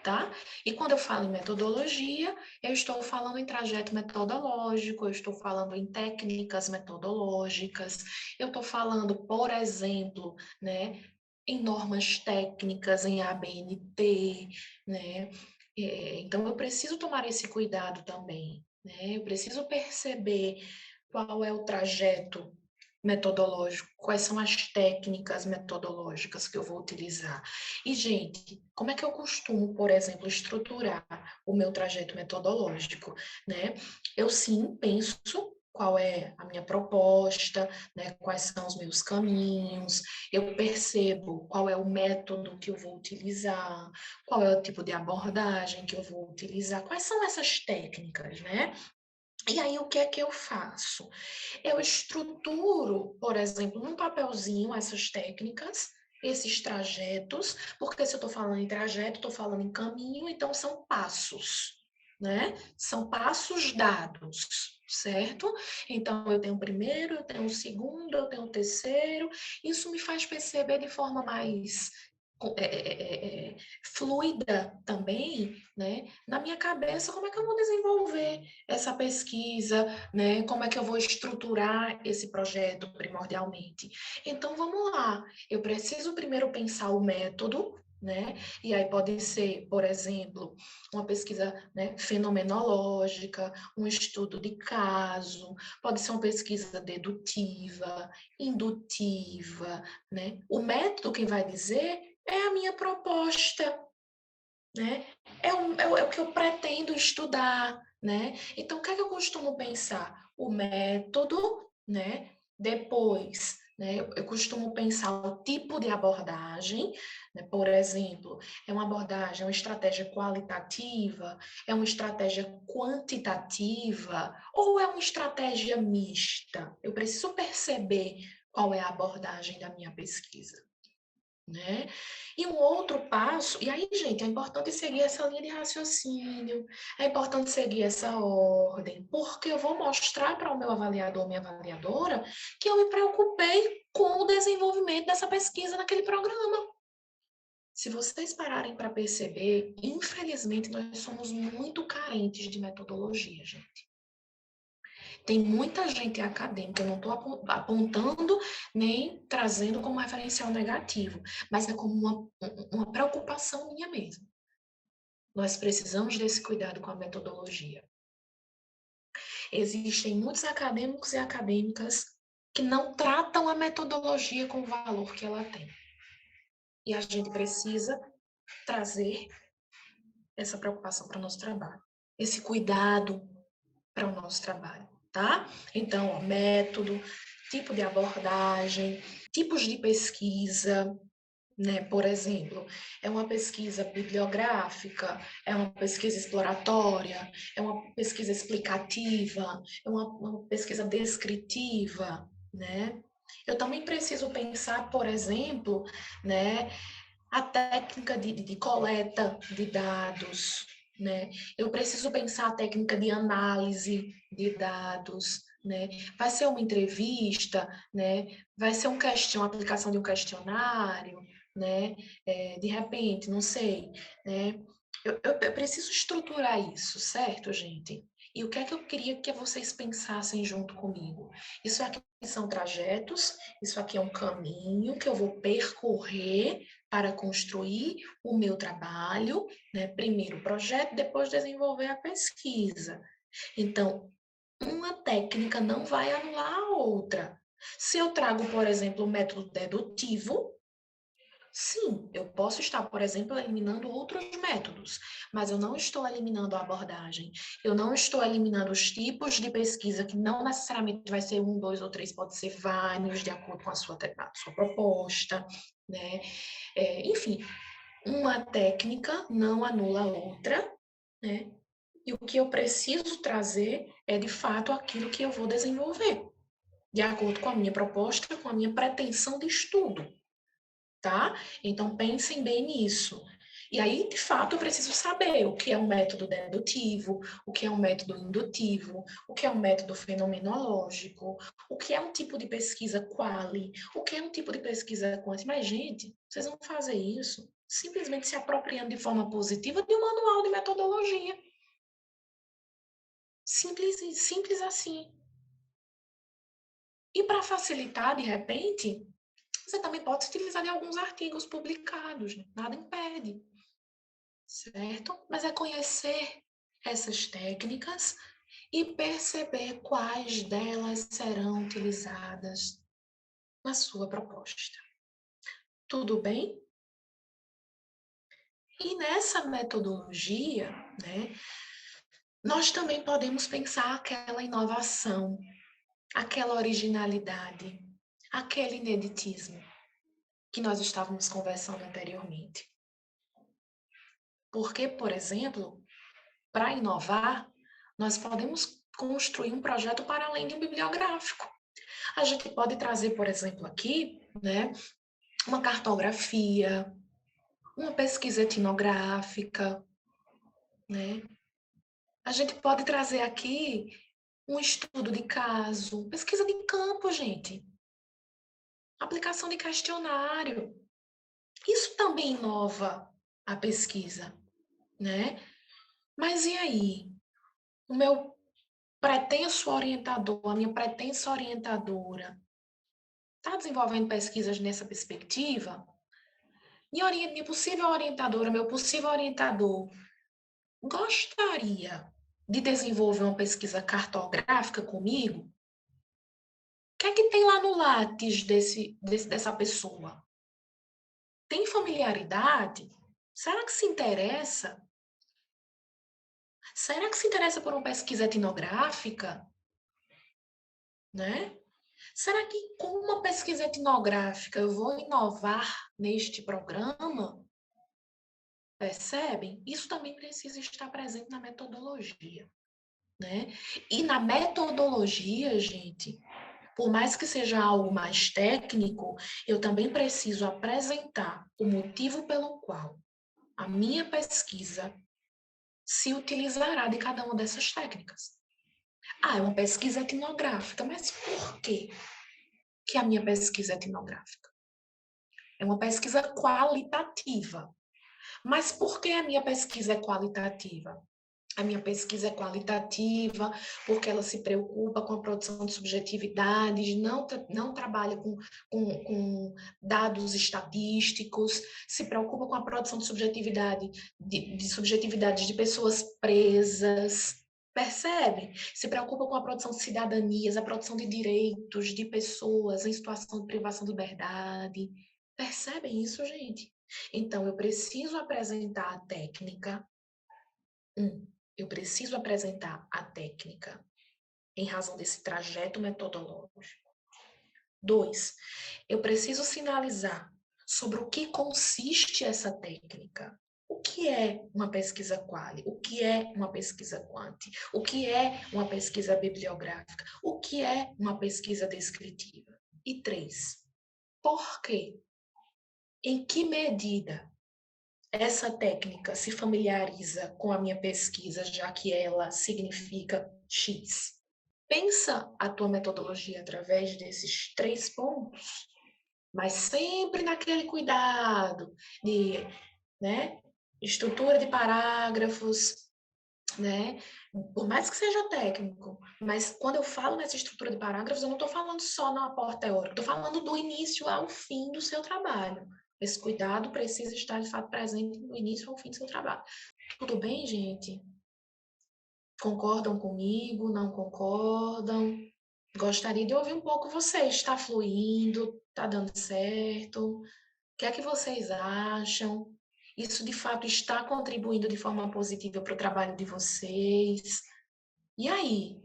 tá? E quando eu falo em metodologia, eu estou falando em trajeto metodológico, eu estou falando em técnicas metodológicas, eu estou falando, por exemplo, né, em normas técnicas, em ABNT, né? Então, eu preciso tomar esse cuidado também, né? Eu preciso perceber qual é o trajeto metodológico, quais são as técnicas metodológicas que eu vou utilizar. E, gente, como é que eu costumo, por exemplo, estruturar o meu trajeto metodológico, né? Eu sim penso qual é a minha proposta, né? Quais são os meus caminhos, eu percebo qual é o método que eu vou utilizar, qual é o tipo de abordagem que eu vou utilizar, quais são essas técnicas, né? E aí, o que é que eu faço? Eu estruturo, por exemplo, num papelzinho essas técnicas, esses trajetos, porque se eu estou falando em trajeto, estou falando em caminho, então são passos, né? São passos dados, certo? Então, eu tenho o primeiro, eu tenho o segundo, eu tenho o terceiro. Isso me faz perceber de forma mais fluida também, né? Na minha cabeça, como é que eu vou desenvolver essa pesquisa, né? Como é que eu vou estruturar esse projeto primordialmente? Então, vamos lá. Eu preciso primeiro pensar o método, né? E aí pode ser, por exemplo, uma pesquisa, né, fenomenológica, um estudo de caso, pode ser uma pesquisa dedutiva, indutiva, né? O método, quem vai dizer, é a minha proposta, né? É o que eu pretendo estudar, né? Então, o que é que eu costumo pensar? O método, né? Depois, né? Eu costumo pensar o tipo de abordagem, né? Por exemplo, é uma abordagem, uma estratégia qualitativa, é uma estratégia quantitativa ou é uma estratégia mista? Eu preciso perceber qual é a abordagem da minha pesquisa, né? E um outro passo, e aí, gente, é importante seguir essa linha de raciocínio, é importante seguir essa ordem, porque eu vou mostrar para o meu avaliador, minha avaliadora, que eu me preocupei com o desenvolvimento dessa pesquisa naquele programa. Se vocês pararem para perceber, infelizmente, nós somos muito carentes de metodologia, gente. Tem muita gente acadêmica, eu não estou apontando nem trazendo como referencial negativo, mas é como uma preocupação minha mesmo. Nós precisamos desse cuidado com a metodologia. Existem muitos acadêmicos e acadêmicas que não tratam a metodologia com o valor que ela tem. E a gente precisa trazer essa preocupação para o nosso trabalho, esse cuidado para o nosso trabalho, tá? Então, ó, método, tipo de abordagem, tipos de pesquisa, né? Por exemplo, é uma pesquisa bibliográfica, é uma pesquisa exploratória, é uma pesquisa explicativa, é uma pesquisa descritiva, né? Eu também preciso pensar, por exemplo, né, a técnica de coleta de dados, né? Eu preciso pensar a técnica de análise de dados, né? Vai ser uma entrevista, né? Vai ser uma aplicação de um questionário, né? De repente, não sei, né? Eu preciso estruturar isso, certo, gente? E o que é que eu queria que vocês pensassem junto comigo? Isso aqui são trajetos, isso aqui é um caminho que eu vou percorrer para construir o meu trabalho, né? Primeiro o projeto, depois desenvolver a pesquisa. Então, uma técnica não vai anular a outra. Se eu trago, por exemplo, o método dedutivo, sim, eu posso estar, por exemplo, eliminando outros métodos, mas eu não estou eliminando a abordagem. Eu não estou eliminando os tipos de pesquisa, que não necessariamente vai ser 1, 2 ou 3, pode ser vários, de acordo com a sua proposta, né? Enfim, uma técnica não anula a outra, né? E o que eu preciso trazer é, de fato, aquilo que eu vou desenvolver, de acordo com a minha proposta, com a minha pretensão de estudo, tá? Então, pensem bem nisso. E aí, de fato, eu preciso saber o que é um método dedutivo, o que é um método indutivo, o que é um método fenomenológico, o que é um tipo de pesquisa quali, o que é um tipo de pesquisa quanti. Mas, gente, vocês vão fazer isso simplesmente se apropriando de forma positiva de um manual de metodologia. Simples assim. E para facilitar, de repente, você também pode se utilizar de alguns artigos publicados, né? Nada impede. Certo? Mas é conhecer essas técnicas e perceber quais delas serão utilizadas na sua proposta. Tudo bem? E nessa metodologia, né, nós também podemos pensar aquela inovação, aquela originalidade, aquele ineditismo que nós estávamos conversando anteriormente. Porque, por exemplo, para inovar, nós podemos construir um projeto para além de um bibliográfico. A gente pode trazer, por exemplo, aqui, né, uma cartografia, uma pesquisa etnográfica, né? A gente pode trazer aqui um estudo de caso, pesquisa de campo, gente. Aplicação de questionário. Isso também inova a pesquisa, né? Mas e aí? O meu pretenso orientador, a minha pretensa orientadora, está desenvolvendo pesquisas nessa perspectiva? Minha possível orientadora, meu possível orientador, gostaria de desenvolver uma pesquisa cartográfica comigo? O que é que tem lá no Lattes dessa pessoa? Tem familiaridade? Será que se interessa? Será que se interessa por uma pesquisa etnográfica? Né? Será que com uma pesquisa etnográfica eu vou inovar neste programa? Percebem? Isso também precisa estar presente na metodologia, né? E na metodologia, gente, por mais que seja algo mais técnico, eu também preciso apresentar o motivo pelo qual a minha pesquisa se utilizará de cada uma dessas técnicas. Ah, é uma pesquisa etnográfica, mas por quê que a minha pesquisa é etnográfica? É uma pesquisa qualitativa. Mas por que a minha pesquisa é qualitativa? A minha pesquisa é qualitativa porque ela se preocupa com a produção de subjetividades, não trabalha com dados estatísticos, se preocupa com a produção de subjetividade, de subjetividades de pessoas presas, percebe? Se preocupa com a produção de cidadanias, a produção de direitos de pessoas em situação de privação de liberdade. Percebem isso, gente? Então, eu preciso apresentar a técnica. Eu preciso apresentar a técnica em razão desse trajeto metodológico. 2, eu preciso sinalizar sobre o que consiste essa técnica. O que é uma pesquisa quali? O que é uma pesquisa quanti? O que é uma pesquisa bibliográfica? O que é uma pesquisa descritiva? E 3, por quê? Em que medida essa técnica se familiariza com a minha pesquisa, já que ela significa X? Pensa a tua metodologia através desses 3 pontos, mas sempre naquele cuidado de, né, estrutura de parágrafos, né? Por mais que seja técnico, mas quando eu falo nessa estrutura de parágrafos, eu não estou falando só no aporte teórico, estou falando do início ao fim do seu trabalho. Esse cuidado precisa estar, de fato, presente do início ao fim do seu trabalho. Tudo bem, gente? Concordam comigo? Não concordam? Gostaria de ouvir um pouco vocês. Está fluindo? Está dando certo? O que é que vocês acham? Isso, de fato, está contribuindo de forma positiva para o trabalho de vocês? E aí?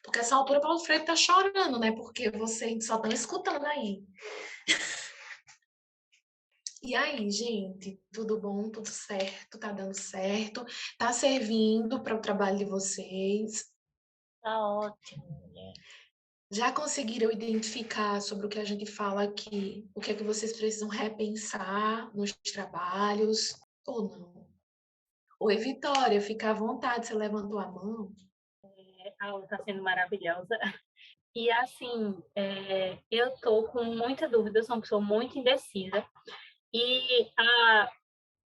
Porque essa altura Paulo Freire está chorando, né? Porque vocês só estão escutando aí. E aí, gente? Tudo bom? Tudo certo? Tá dando certo? Tá servindo para o trabalho de vocês? Tá ótimo, mulher. Já conseguiram identificar sobre o que a gente fala aqui? O que é que vocês precisam repensar nos trabalhos? Ou não? Oi, Vitória, fica à vontade, você levantou a mão. A aula está sendo maravilhosa. E, assim, eu estou com muita dúvida, eu sou uma pessoa muito indecisa. E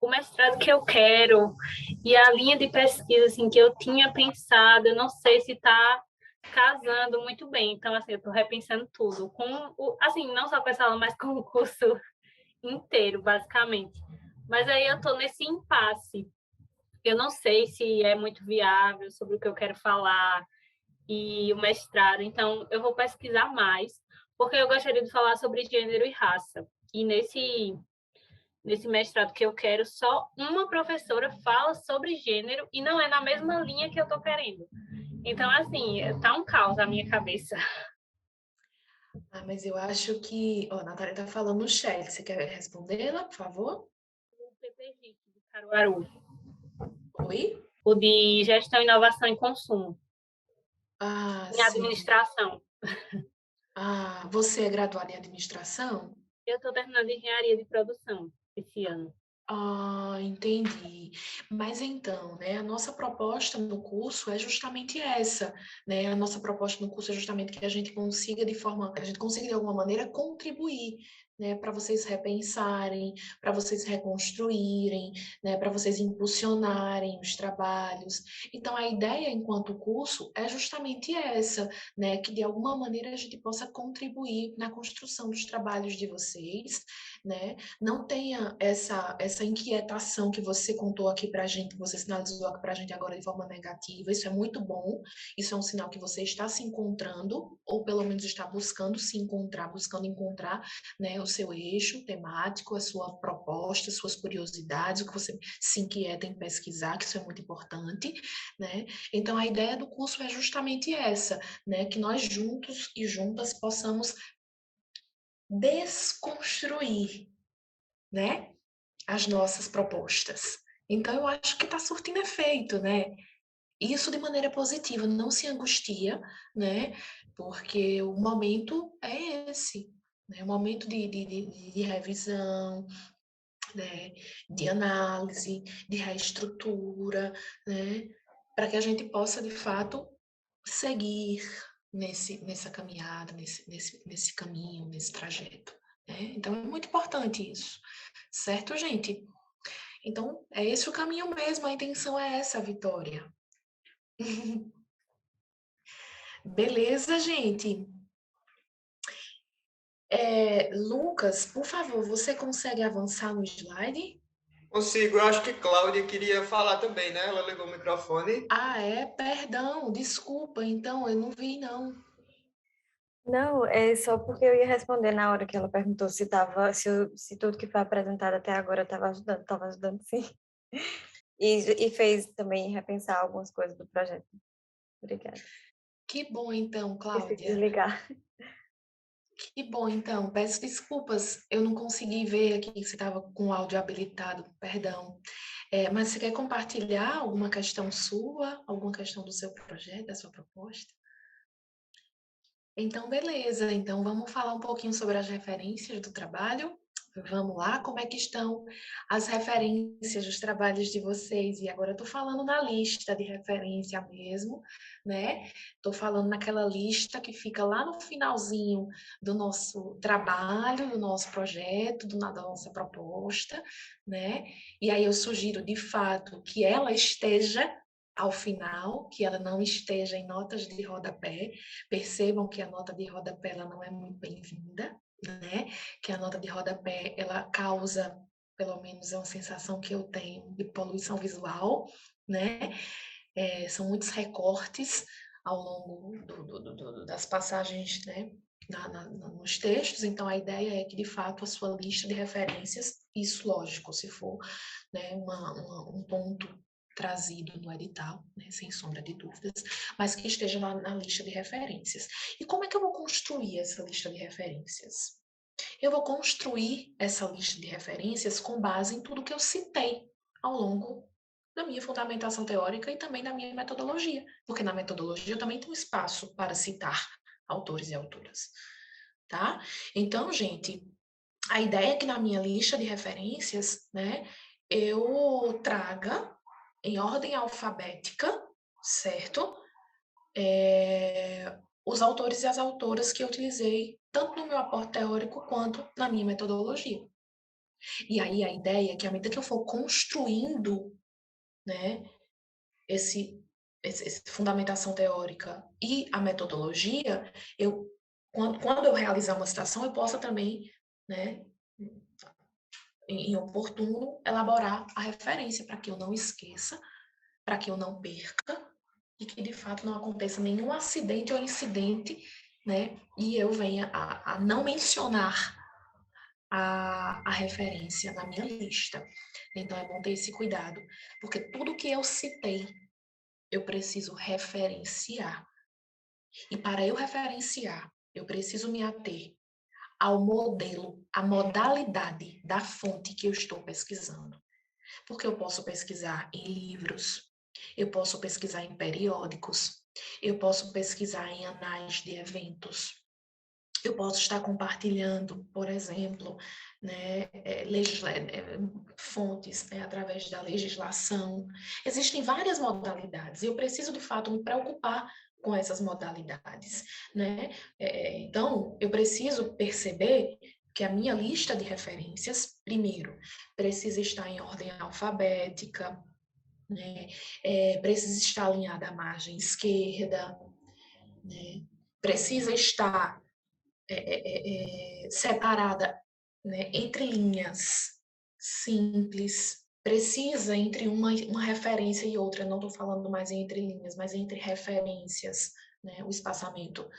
o mestrado que eu quero e a linha de pesquisa assim, que eu tinha pensado, eu não sei se está casando muito bem. Então, assim, eu estou repensando tudo. Assim, não só com essa aula, mas com o curso inteiro, basicamente. Mas aí eu estou nesse impasse. Eu não sei se é muito viável sobre o que eu quero falar e o mestrado. Então, eu vou pesquisar mais, porque eu gostaria de falar sobre gênero e raça. E nesse mestrado que eu quero, só uma professora fala sobre gênero e não é na mesma linha que eu estou querendo. Então, assim, tá um caos na minha cabeça. Mas eu acho que... Ó, a Natália tá falando no chat. Você quer respondê-la, por favor? O PPGIC de Caruaru. Oi? O de Gestão, Inovação e Consumo. Em Sim. administração. Você é graduada em administração? Eu estou terminando engenharia de produção esse ano. Entendi. Mas então, né, a nossa proposta no curso é justamente essa, né? A nossa proposta no curso é justamente que a gente consiga de alguma maneira contribuir, né, para vocês repensarem, para vocês reconstruírem, né, para vocês impulsionarem os trabalhos. Então, a ideia enquanto curso é justamente essa, né, que de alguma maneira a gente possa contribuir na construção dos trabalhos de vocês, né? Não tenha essa inquietação que você contou aqui para a gente, que você sinalizou aqui para a gente agora de forma negativa. Isso é muito bom, isso é um sinal que você está se encontrando, ou pelo menos está buscando se encontrar, buscando encontrar, né, o seu eixo temático, a sua proposta, suas curiosidades, o que você se inquieta em pesquisar, que isso é muito importante, né? Então, a ideia do curso é justamente essa, né, que nós juntos e juntas possamos desconstruir, né, as nossas propostas. Então, eu acho que está surtindo efeito, né? Isso de maneira positiva, não se angustia, né? Porque o momento é esse, né? O momento de revisão, né? De análise, de reestrutura, né? Para que a gente possa, de fato, seguir nessa caminhada, nesse caminho, nesse trajeto, né? Então, é muito importante isso, certo, gente? Então, é esse o caminho mesmo, a intenção é essa, Vitória. Beleza, gente? Lucas, por favor, você consegue avançar no slide? Consigo, eu acho que Cláudia queria falar também, né? Ela ligou o microfone. Perdão, desculpa, então, eu não vi, não. Não, é só porque eu ia responder na hora que ela perguntou se tudo que foi apresentado até agora estava ajudando sim. E fez também repensar algumas coisas do projeto. Obrigada. Que bom, então, Cláudia. Desligar. Que bom, então. Peço desculpas, eu não consegui ver aqui que você estava com o áudio habilitado, perdão. Mas você quer compartilhar alguma questão sua, alguma questão do seu projeto, da sua proposta? Então, beleza. Então, vamos falar um pouquinho sobre as referências do trabalho. Vamos lá, como é que estão as referências dos trabalhos de vocês? E agora eu estou falando na lista de referência mesmo, né? Estou falando naquela lista que fica lá no finalzinho do nosso trabalho, do nosso projeto, da nossa proposta, né? E aí eu sugiro, de fato, que ela esteja ao final, que ela não esteja em notas de rodapé. Percebam que a nota de rodapé ela não é muito bem-vinda, né? Que a nota de rodapé ela causa, pelo menos é uma sensação que eu tenho, de poluição visual, né? São muitos recortes ao longo das passagens, né? Nos textos, então a ideia é que de fato a sua lista de referências, isso lógico, se for, né, um ponto trazido no edital, né, sem sombra de dúvidas, mas que esteja lá na lista de referências. E como é que eu vou construir essa lista de referências? Eu vou construir essa lista de referências com base em tudo que eu citei ao longo da minha fundamentação teórica e também da minha metodologia, porque na metodologia eu também tenho espaço para citar autores e autoras, tá? Então, gente, a ideia é que na minha lista de referências, né, eu traga em ordem alfabética, certo? Os autores e as autoras que eu utilizei, tanto no meu aporte teórico quanto na minha metodologia. E aí a ideia é que à medida que eu for construindo, né, esse fundamentação teórica e a metodologia, quando eu realizar uma citação, eu possa também, né, em oportuno, elaborar a referência para que eu não esqueça, para que eu não perca e que de fato não aconteça nenhum acidente ou incidente, né, e eu venha a não mencionar a referência na minha lista. Então é bom ter esse cuidado, porque tudo que eu citei, eu preciso referenciar. E para eu referenciar, eu preciso me ater ao modelo, à modalidade da fonte que eu estou pesquisando. Porque eu posso pesquisar em livros, eu posso pesquisar em periódicos, eu posso pesquisar em anais de eventos, eu posso estar compartilhando, por exemplo, né, fontes, né, através da legislação. Existem várias modalidades e eu preciso, de fato, me preocupar com essas modalidades, né? Então, eu preciso perceber que a minha lista de referências, primeiro, precisa estar em ordem alfabética, né? Precisa estar alinhada à margem esquerda, né? Precisa estar separada, né, entre linhas simples, precisa entre uma referência e outra, não estou falando mais entre linhas, mas entre referências, né, o espaçamento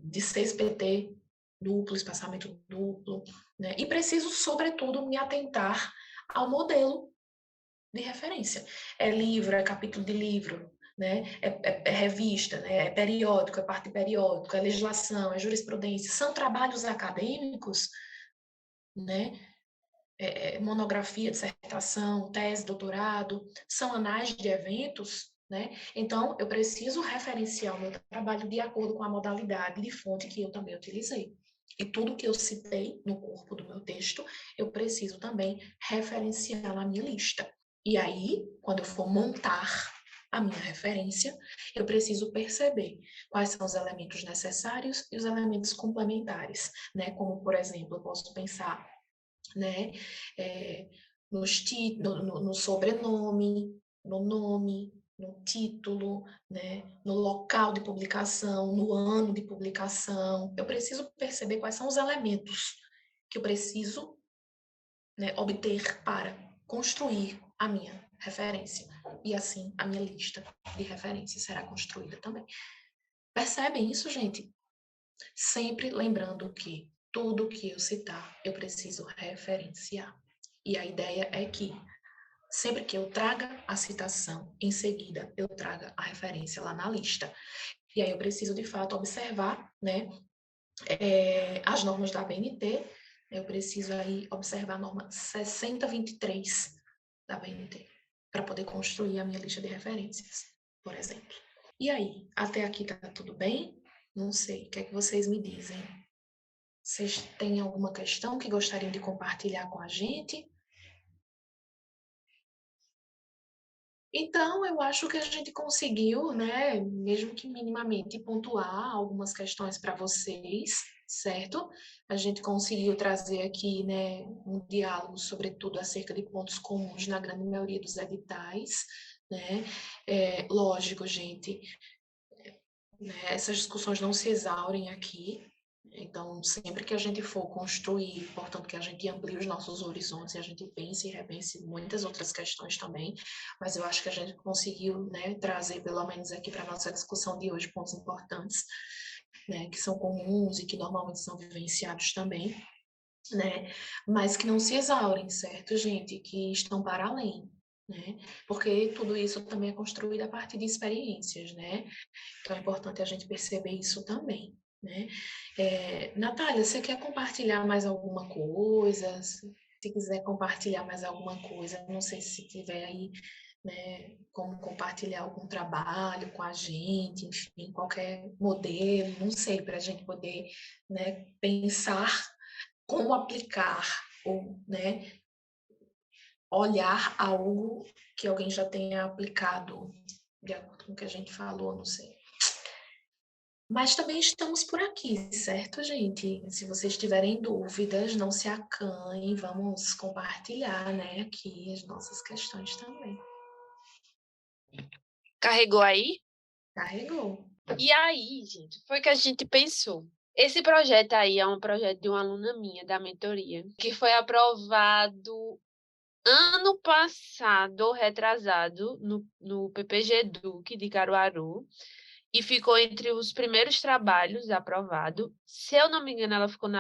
de 6pt duplo, espaçamento duplo, né, e preciso, sobretudo, me atentar ao modelo de referência. É livro, é capítulo de livro, né? É revista, né? É periódico, é parte de periódico, é legislação, é jurisprudência. São trabalhos acadêmicos, né? Monografia, dissertação, tese, doutorado, são anais de eventos, né? Então, eu preciso referenciar o meu trabalho de acordo com a modalidade de fonte que eu também utilizei. E tudo que eu citei no corpo do meu texto, eu preciso também referenciar na minha lista. E aí, quando eu for montar a minha referência, eu preciso perceber quais são os elementos necessários e os elementos complementares, né? Como, por exemplo, eu posso pensar, né, no sobrenome, no nome, no título, né, no local de publicação, no ano de publicação. Eu preciso perceber quais são os elementos que eu preciso, né, obter para construir a minha referência. E assim, a minha lista de referências será construída também. Percebem isso, gente? Sempre lembrando que tudo que eu citar, eu preciso referenciar. E a ideia é que, sempre que eu traga a citação, em seguida eu traga a referência lá na lista. E aí eu preciso, de fato, observar, né, as normas da BNT. Eu preciso aí observar a norma 6023 da BNT, para poder construir a minha lista de referências, por exemplo. E aí, até aqui tá tudo bem? Não sei, o que é que vocês me dizem? Vocês têm alguma questão que gostariam de compartilhar com a gente? Então, eu acho que a gente conseguiu, né, mesmo que minimamente, pontuar algumas questões para vocês, certo? A gente conseguiu trazer aqui, né, um diálogo, sobretudo, acerca de pontos comuns na grande maioria dos editais, né? Lógico, gente, né, essas discussões não se exaurem aqui. Então, sempre que a gente for construir, portanto, que a gente amplie os nossos horizontes e a gente pense e repense muitas outras questões também, mas eu acho que a gente conseguiu, né, trazer, pelo menos aqui para a nossa discussão de hoje, pontos importantes, né, que são comuns e que normalmente são vivenciados também, né, mas que não se exaurem, certo, gente? Que estão para além, né? Porque tudo isso também é construído a partir de experiências, né? Então, é importante a gente perceber isso também, né? Natália, você quer compartilhar mais alguma coisa? Se quiser compartilhar mais alguma coisa, não sei se tiver aí, né, como compartilhar algum trabalho com a gente, enfim, qualquer modelo, não sei, para a gente poder, né, pensar como aplicar ou, né, olhar algo que alguém já tenha aplicado de acordo com o que a gente falou, não sei. Mas também estamos por aqui, certo, gente? Se vocês tiverem dúvidas, não se acanhem, vamos compartilhar, né, aqui as nossas questões também. Carregou aí? Carregou. E aí, gente, foi que a gente pensou. Esse projeto aí é um projeto de uma aluna minha, da mentoria, que foi aprovado ano passado, ou retrasado, no PPG Duque de Caruaru, e ficou entre os primeiros trabalhos aprovado. Se eu não me engano, ela ficou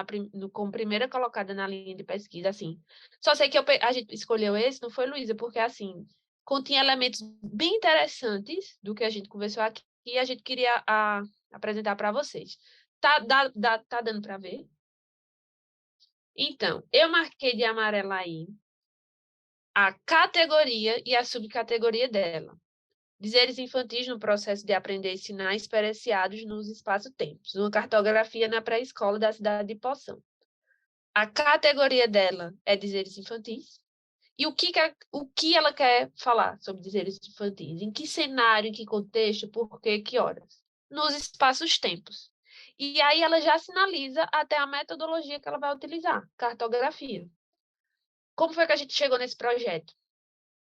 como primeira colocada na linha de pesquisa, assim. Só sei que a gente escolheu esse, não foi, Luísa? Porque, assim, continha elementos bem interessantes do que a gente conversou aqui e a gente queria apresentar para vocês. Tá dando para ver? Então, eu marquei de amarelo aí a categoria e a subcategoria dela. Dizeres infantis no processo de aprender e ensinar experienciados nos espaço-tempos. Uma cartografia na pré-escola da cidade de Poção. A categoria dela é dizeres infantis. E o que ela quer falar sobre dizeres infantis? Em que cenário, em que contexto, por quê, que horas? Nos espaços-tempos. E aí ela já sinaliza até a metodologia que ela vai utilizar, cartografia. Como foi que a gente chegou nesse projeto?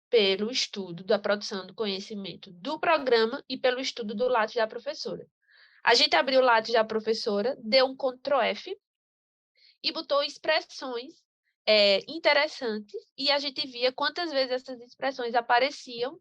Pelo estudo da produção do conhecimento do programa e pelo estudo do Lattes da professora. A gente abriu o Lattes da professora, deu um Ctrl F e botou expressões interessantes e a gente via quantas vezes essas expressões apareciam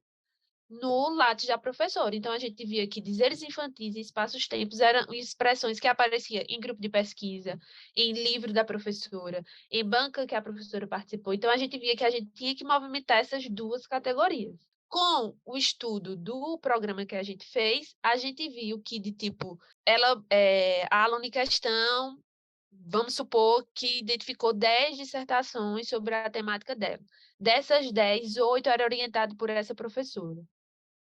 no Lattes da professora. Então, a gente via que dizeres infantis e espaços-tempos eram expressões que apareciam em grupo de pesquisa, em livro da professora, em banca que a professora participou. Então, a gente via que a gente tinha que movimentar essas duas categorias. Com o estudo do programa que a gente fez, a gente viu que, a aluna em questão, vamos supor que identificou 10 dissertações sobre a temática dela. Dessas 10, 8 eram orientadas por essa professora.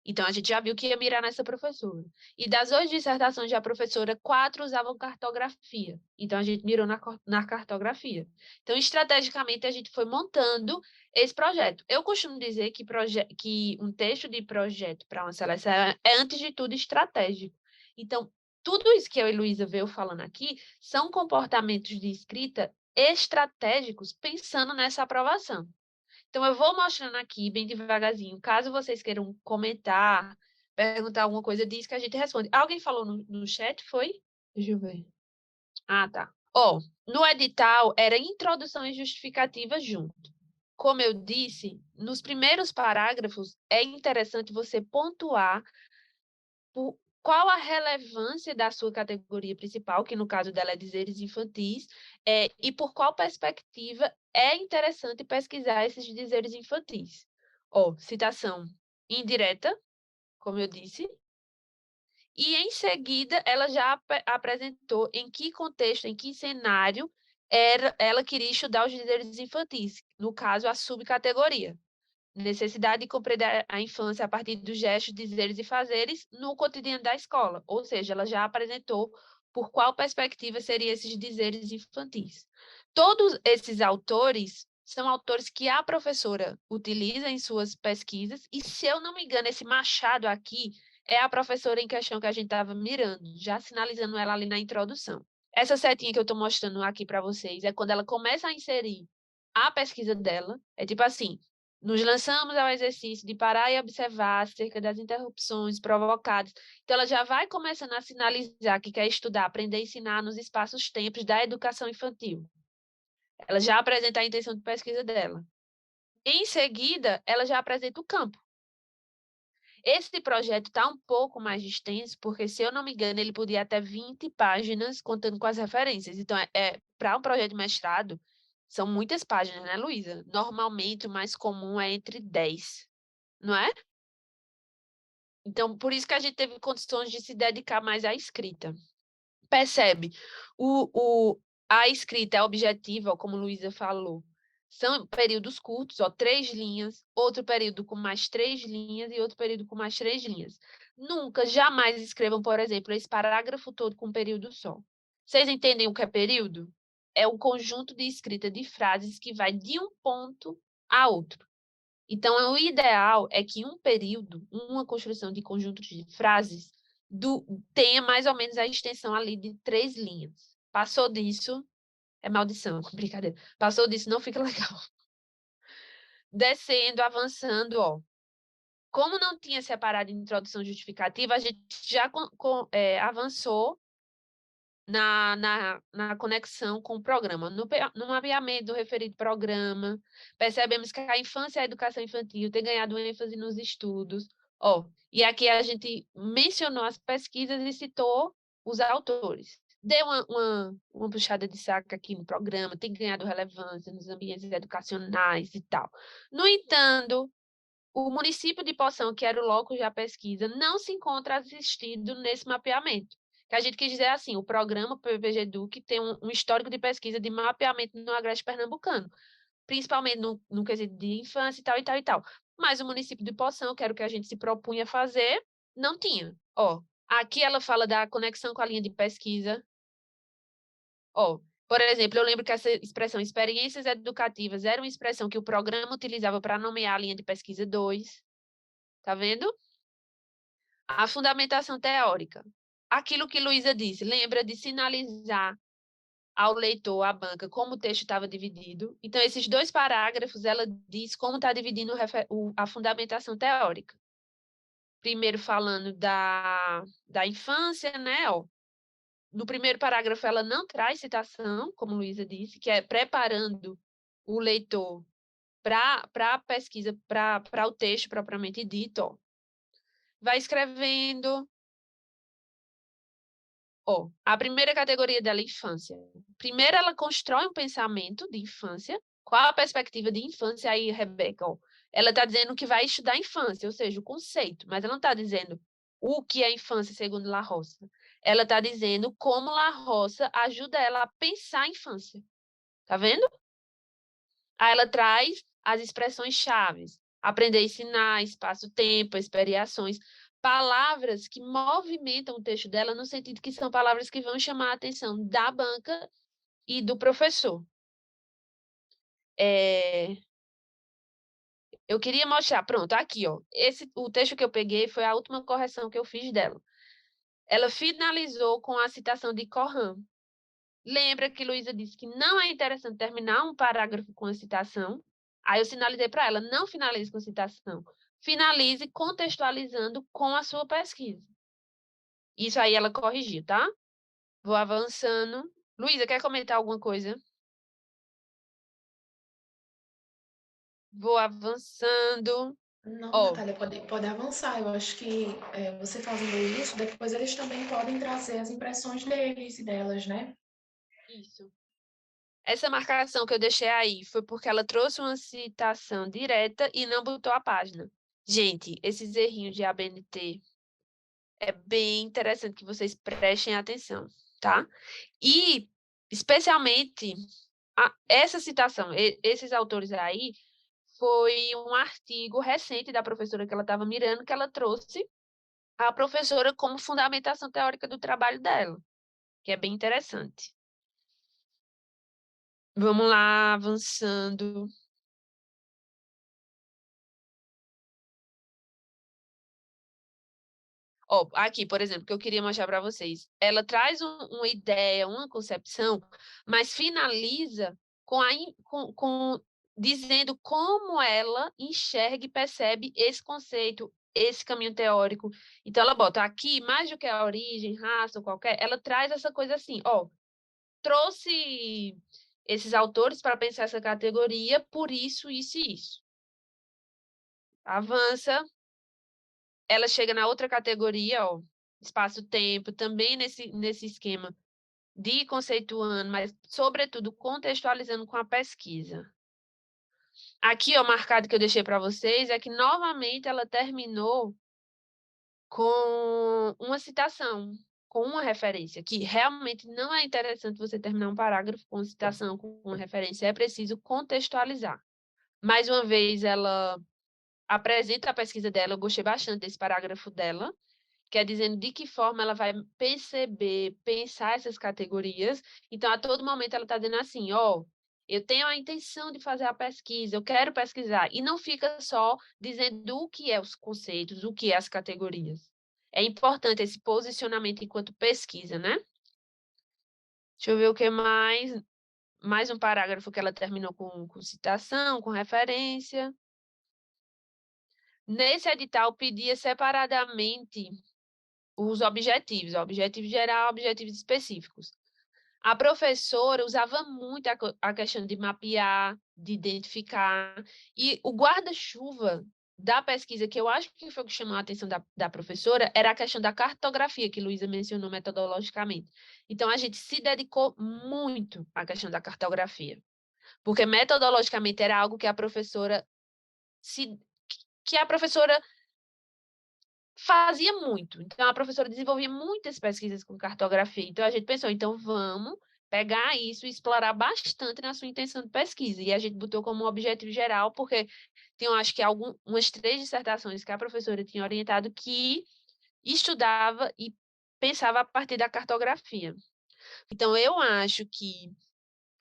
Então, a gente já viu que ia mirar nessa professora. E das 8 dissertações da professora, 4 usavam cartografia. Então, a gente mirou na cartografia. Então, estrategicamente, a gente foi montando esse projeto. Eu costumo dizer que um texto de projeto para uma seleção é, antes de tudo, estratégico. Então, tudo isso que eu e Luísa veio falando aqui são comportamentos de escrita estratégicos pensando nessa aprovação. Então, eu vou mostrando aqui bem devagarzinho. Caso vocês queiram comentar, perguntar alguma coisa, diz que a gente responde. Alguém falou no chat, foi? Deixa eu ver. Ah, tá. No edital, era introdução e justificativa junto. Como eu disse, nos primeiros parágrafos, é interessante você pontuar qual a relevância da sua categoria principal, que no caso dela é dizeres infantis, e por qual perspectiva é interessante pesquisar esses dizeres infantis. Citação indireta, como eu disse, e em seguida ela já apresentou em que contexto, em que cenário ela queria estudar os dizeres infantis, no caso a subcategoria. necessidade de compreender a infância a partir dos gestos, dizeres e fazeres no cotidiano da escola. Ou seja, ela já apresentou por qual perspectiva seriam esses dizeres infantis. Todos esses autores são autores que a professora utiliza em suas pesquisas, e, se eu não me engano, esse Machado aqui é a professora em questão que a gente estava mirando, já sinalizando ela ali na introdução. Essa setinha que eu estou mostrando aqui para vocês é quando ela começa a inserir a pesquisa dela, é tipo assim: nos lançamos ao exercício de parar e observar acerca das interrupções provocadas. Então, ela já vai começando a sinalizar que quer estudar, aprender e ensinar nos espaços-tempos da educação infantil. Ela já apresenta a intenção de pesquisa dela. Em seguida, ela já apresenta o campo. Esse projeto está um pouco mais extenso, porque, se eu não me engano, ele podia até 20 páginas, contando com as referências. Então, para um projeto de mestrado, são muitas páginas, né, Luísa? Normalmente, o mais comum é entre 10, não é? Então, por isso que a gente teve condições de se dedicar mais à escrita. Percebe? A escrita é objetiva, como Luísa falou. São períodos curtos, 3 linhas, outro período com mais 3 linhas e outro período com mais 3 linhas. Nunca, jamais escrevam, por exemplo, esse parágrafo todo com um período só. Vocês entendem o que é período? É um conjunto de escrita de frases que vai de um ponto a outro. Então, o ideal é que um período, uma construção de conjunto de frases, tenha mais ou menos a extensão ali de 3 linhas. Passou disso, é maldição, brincadeira. Passou disso, não fica legal. Descendo, avançando, como não tinha separado introdução justificativa, a gente já avançou na conexão com o programa. No mapeamento do referido programa, percebemos que a infância e a educação infantil têm ganhado ênfase nos estudos. E aqui a gente mencionou as pesquisas e citou os autores. Deu uma puxada de saco aqui no programa, tem ganhado relevância nos ambientes educacionais e tal. No entanto, o município de Poção, que era o locus da pesquisa, não se encontra assistido nesse mapeamento. Que a gente quis dizer assim: o programa PPG Eduque tem um histórico de pesquisa de mapeamento no Agreste Pernambucano, principalmente no quesito de infância e tal, e tal, e tal. Mas o município de Poção, que era o que a gente se propunha fazer, não tinha. Aqui ela fala da conexão com a linha de pesquisa. Por exemplo, eu lembro que essa expressão experiências educativas era uma expressão que o programa utilizava para nomear a linha de pesquisa 2. Tá vendo? A fundamentação teórica. Aquilo que Luísa disse, lembra de sinalizar ao leitor, à banca, como o texto estava dividido. Então, esses 2 parágrafos, ela diz como está dividindo a fundamentação teórica. Primeiro falando da infância, né? No primeiro parágrafo, ela não traz citação, como Luísa disse, que é preparando o leitor para a pesquisa, para o texto propriamente dito. Vai escrevendo. A primeira categoria dela é infância. Primeiro, ela constrói um pensamento de infância. Qual a perspectiva de infância aí, Rebeca? Ela está dizendo que vai estudar a infância, ou seja, o conceito, mas ela não está dizendo o que é infância segundo La Roça. Ela está dizendo como La Roça ajuda ela a pensar a infância. Tá vendo? Aí ela traz as expressões-chave: aprender a ensinar, espaço-tempo, experiências, palavras que movimentam o texto dela, no sentido que são palavras que vão chamar a atenção da banca e do professor. Eu queria mostrar, pronto, aqui, o texto que eu peguei foi a última correção que eu fiz dela. Ela finalizou com a citação de Corrã. Lembra que Luísa disse que não é interessante terminar um parágrafo com a citação? Aí eu sinalizei para ela: não finalize com citação. Finalize contextualizando com a sua pesquisa. Isso aí ela corrigiu, tá? Vou avançando. Luísa, quer comentar alguma coisa? Vou avançando. Não, Natália, pode avançar. Eu acho que você fazendo isso, depois eles também podem trazer as impressões deles e delas, né? Isso. Essa marcação que eu deixei aí foi porque ela trouxe uma citação direta e não botou a página. Gente, esses errinhos de ABNT é bem interessante que vocês prestem atenção, tá? E, especialmente, essa citação, esses autores aí, foi um artigo recente da professora que ela estava mirando, que ela trouxe a professora como fundamentação teórica do trabalho dela, que é bem interessante. Vamos lá, avançando. Ó, aqui, por exemplo, que eu queria mostrar para vocês. Ela traz uma ideia, uma concepção, mas finaliza dizendo como ela enxerga e percebe esse conceito, esse caminho teórico. Então, ela bota aqui, mais do que a origem, raça ou qualquer, ela traz essa coisa assim, ó, trouxe esses autores para pensar essa categoria por isso, isso e isso. Avança. Ela chega na outra categoria, ó, espaço-tempo, também nesse esquema de conceituando, mas, sobretudo, contextualizando com a pesquisa. Aqui, ó, marcado que eu deixei para vocês, é que, novamente, ela terminou com uma citação, com uma referência, que realmente não é interessante você terminar um parágrafo com citação, com uma referência, é preciso contextualizar. Mais uma vez, ela apresenta a pesquisa dela, eu gostei bastante desse parágrafo dela, que é dizendo de que forma ela vai perceber, pensar essas categorias. Então, a todo momento, ela está dizendo assim, ó, eu tenho a intenção de fazer a pesquisa, eu quero pesquisar. E não fica só dizendo o que é os conceitos, o que é as categorias. É importante esse posicionamento enquanto pesquisa, né? Deixa eu ver o que mais. Mais um parágrafo que ela terminou com citação, com referência. Nesse edital, pedia separadamente os objetivos, objetivo geral, objetivos específicos. A professora usava muito a questão de mapear, de identificar, e o guarda-chuva da pesquisa, que eu acho que foi o que chamou a atenção da professora, era a questão da cartografia, que Luísa mencionou metodologicamente. Então, a gente se dedicou muito à questão da cartografia, porque metodologicamente era algo que a professora fazia muito. Então, a professora desenvolvia muitas pesquisas com cartografia. Então, a gente pensou, então vamos pegar isso e explorar bastante na sua intenção de pesquisa. E a gente botou como objetivo geral, porque tinham, acho que, umas 3 dissertações que a professora tinha orientado que estudava e pensava a partir da cartografia. Então, eu acho que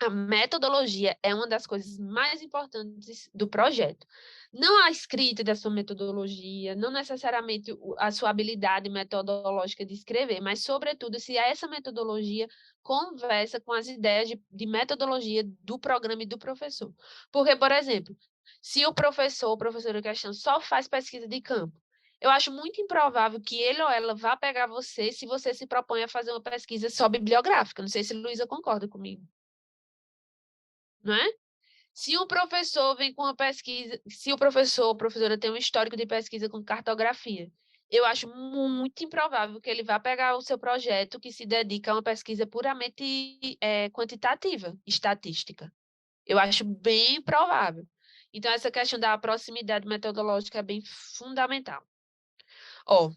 a metodologia é uma das coisas mais importantes do projeto. Não a escrita da sua metodologia, não necessariamente a sua habilidade metodológica de escrever, mas, sobretudo, se essa metodologia conversa com as ideias de metodologia do programa e do professor. Porque, por exemplo, se o professor ou professora em questão só faz pesquisa de campo, eu acho muito improvável que ele ou ela vá pegar você se você se propõe a fazer uma pesquisa só bibliográfica. Não sei se a Luísa concorda comigo. Não é? Se um professor vem com uma pesquisa, se o professor ou professora tem um histórico de pesquisa com cartografia, eu acho muito improvável que ele vá pegar o seu projeto que se dedica a uma pesquisa puramente quantitativa, estatística. Eu acho bem provável. Então, essa questão da proximidade metodológica é bem fundamental. Ó,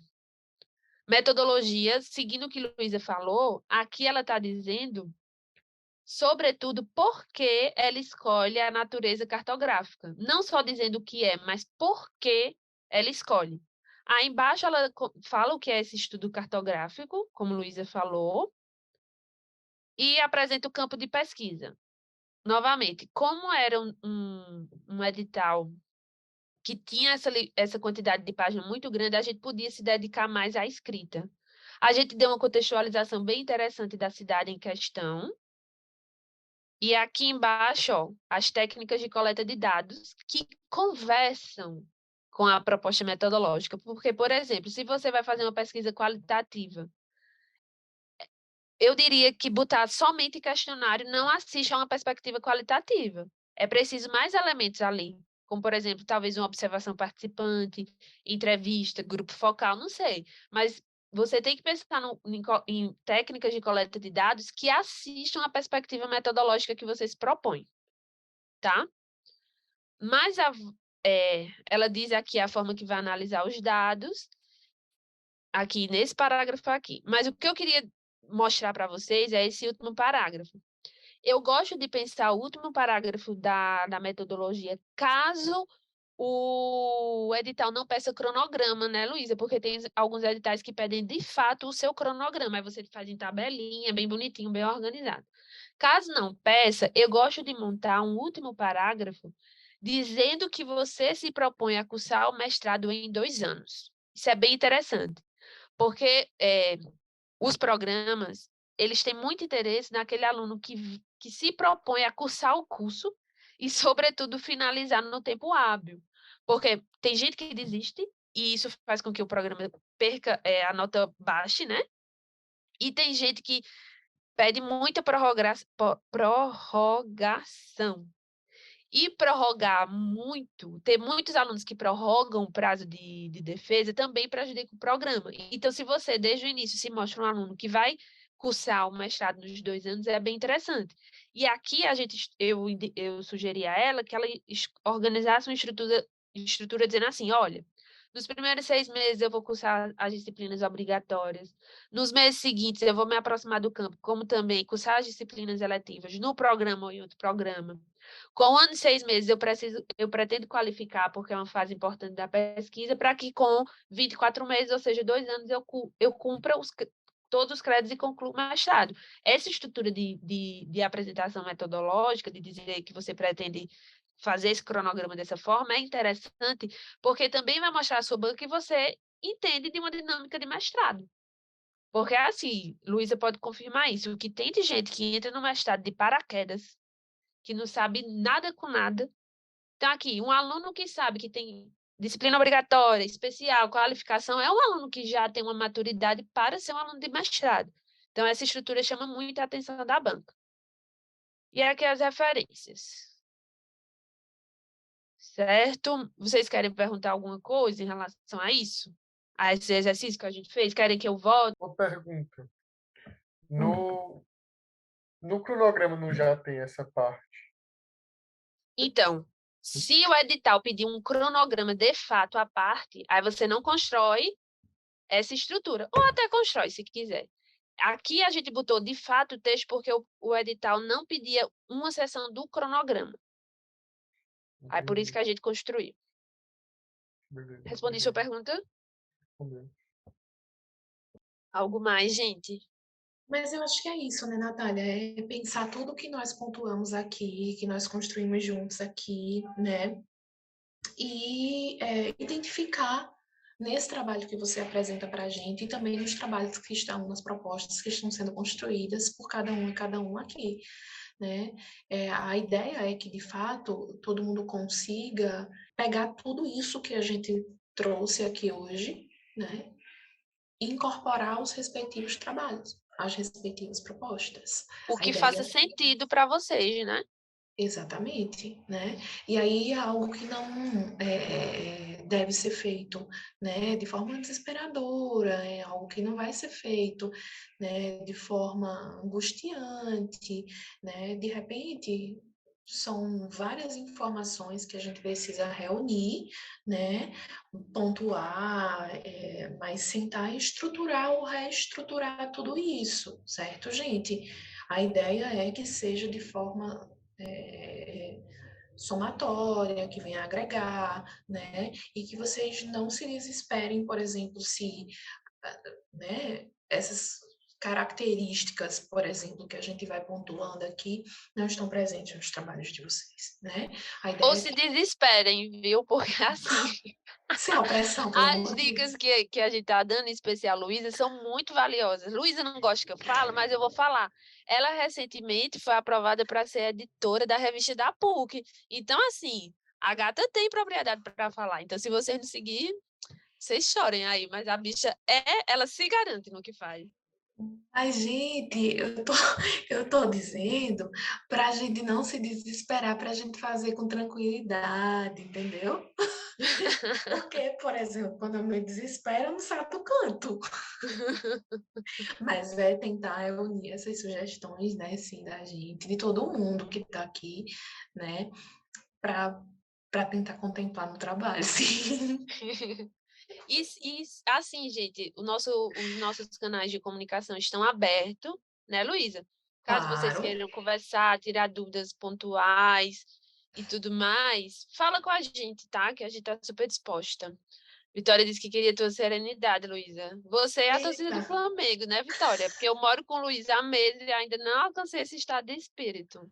metodologia, seguindo o que Luísa falou, aqui ela está dizendo sobretudo porque ela escolhe a natureza cartográfica. Não só dizendo o que é, mas por que ela escolhe. Aí embaixo ela fala o que é esse estudo cartográfico, como Luísa falou, e apresenta o campo de pesquisa. Novamente, como era um edital que tinha essa quantidade de páginas muito grande, a gente podia se dedicar mais à escrita. A gente deu uma contextualização bem interessante da cidade em questão. E aqui embaixo, ó, as técnicas de coleta de dados que conversam com a proposta metodológica. Porque, por exemplo, se você vai fazer uma pesquisa qualitativa, eu diria que botar somente questionário não assiste a uma perspectiva qualitativa. É preciso mais elementos ali, como, por exemplo, talvez uma observação participante, entrevista, grupo focal, não sei. Mas você tem que pensar em técnicas de coleta de dados que assistam à perspectiva metodológica que você se propõe, tá? Mas ela diz aqui a forma que vai analisar os dados, aqui nesse parágrafo aqui. Mas o que eu queria mostrar para vocês é esse último parágrafo. Eu gosto de pensar o último parágrafo da metodologia, caso o edital não peça cronograma, né, Luísa? Porque tem alguns editais que pedem, de fato, o seu cronograma. Aí você faz em tabelinha, bem bonitinho, bem organizado. Caso não peça, eu gosto de montar um último parágrafo dizendo que você se propõe a cursar o mestrado em 2 anos. Isso é bem interessante, porque os programas, eles têm muito interesse naquele aluno que se propõe a cursar o curso e, sobretudo, finalizar no tempo hábil. Porque tem gente que desiste e isso faz com que o programa perca a nota baixa, né? E tem gente que pede muita prorrogação. E prorrogar muito, ter muitos alunos que prorrogam o prazo de defesa também prejudica o programa. Então, se você, desde o início, se mostra um aluno que vai cursar o mestrado nos 2 anos, é bem interessante. E aqui eu sugeri a ela que ela organizasse uma estrutura dizendo assim, olha, nos primeiros 6 meses eu vou cursar as disciplinas obrigatórias. Nos meses seguintes eu vou me aproximar do campo, como também cursar as disciplinas eletivas no programa ou em outro programa. Com 1 ano e 6 meses, eu pretendo qualificar, porque é uma fase importante da pesquisa, para que com 24 meses, ou seja, 2 anos, eu cumpra todos os créditos e conclua o mestrado. Essa estrutura de apresentação metodológica, de dizer que você pretende fazer esse cronograma dessa forma, é interessante, porque também vai mostrar à sua banca que você entende de uma dinâmica de mestrado. Porque, assim, Luísa pode confirmar isso, o que tem de gente que entra no mestrado de paraquedas, que não sabe nada com nada. Então, aqui, um aluno que sabe que tem disciplina obrigatória, especial, qualificação, é um aluno que já tem uma maturidade para ser um aluno de mestrado. Então, essa estrutura chama muito a atenção da banca. E aqui as referências. Certo? Vocês querem perguntar alguma coisa em relação a isso? A esse exercício que a gente fez? Querem que eu volte? Uma pergunta. No cronograma não já tem essa parte? Então, se o edital pedir um cronograma de fato à parte, aí você não constrói essa estrutura, ou até constrói, se quiser. Aqui a gente botou de fato o texto porque o edital não pedia uma seção do cronograma. Aí por isso que a gente construiu. Beleza. Respondi sua pergunta? Beleza. Algo mais, gente? Mas eu acho que é isso, né, Natália? É pensar tudo que nós pontuamos aqui, que nós construímos juntos aqui, né? E identificar nesse trabalho que você apresenta para a gente e também nos trabalhos que estão, nas propostas que estão sendo construídas por cada um e cada um aqui, né? A ideia é que, de fato, todo mundo consiga pegar tudo isso que a gente trouxe aqui hoje, né? E incorporar os respectivos trabalhos, as respectivas propostas. O que faça sentido para vocês, né? Exatamente, né? E aí é algo que não deve ser feito, né, de forma desesperadora, é algo que não vai ser feito, né, de forma angustiante, né? De repente, são várias informações que a gente precisa reunir, né, pontuar, mas sentar e estruturar ou reestruturar tudo isso, certo, gente? A ideia é que seja de forma somatória, que venha agregar, né? E que vocês não se desesperem, por exemplo, se, né, essas características, por exemplo, que a gente vai pontuando aqui, não estão presentes nos trabalhos de vocês, né? A ideia Ou se desesperem, viu? Porque assim, sem opressão, pelo as amor de dicas Deus. que a gente tá dando, em especial a Luísa, são muito valiosas. Luísa não gosta que eu fale, mas eu vou falar. Ela recentemente foi aprovada para ser editora da revista da PUC. Então, assim, a gata tem propriedade para falar. Então, se vocês não seguirem, vocês chorem aí. Mas a bicha ela se garante no que faz. Mas, gente, eu tô dizendo para a gente não se desesperar, para a gente fazer com tranquilidade, entendeu? Porque, por exemplo, quando eu me desespero, eu não saio do canto. Mas é tentar unir essas sugestões, né, assim, da gente, de todo mundo que está aqui, né, para tentar contemplar no trabalho, sim. E assim, gente, os nossos canais de comunicação estão abertos, né, Luísa? Caso vocês Claro. queiram conversar, tirar dúvidas pontuais e tudo mais, fala com a gente, tá? Que a gente tá super disposta. Vitória disse que queria tua serenidade, Luísa. Você é a torcida do Eita. Flamengo, né, Vitória? Porque eu moro com o Luísa há meses e ainda não alcancei esse estado de espírito.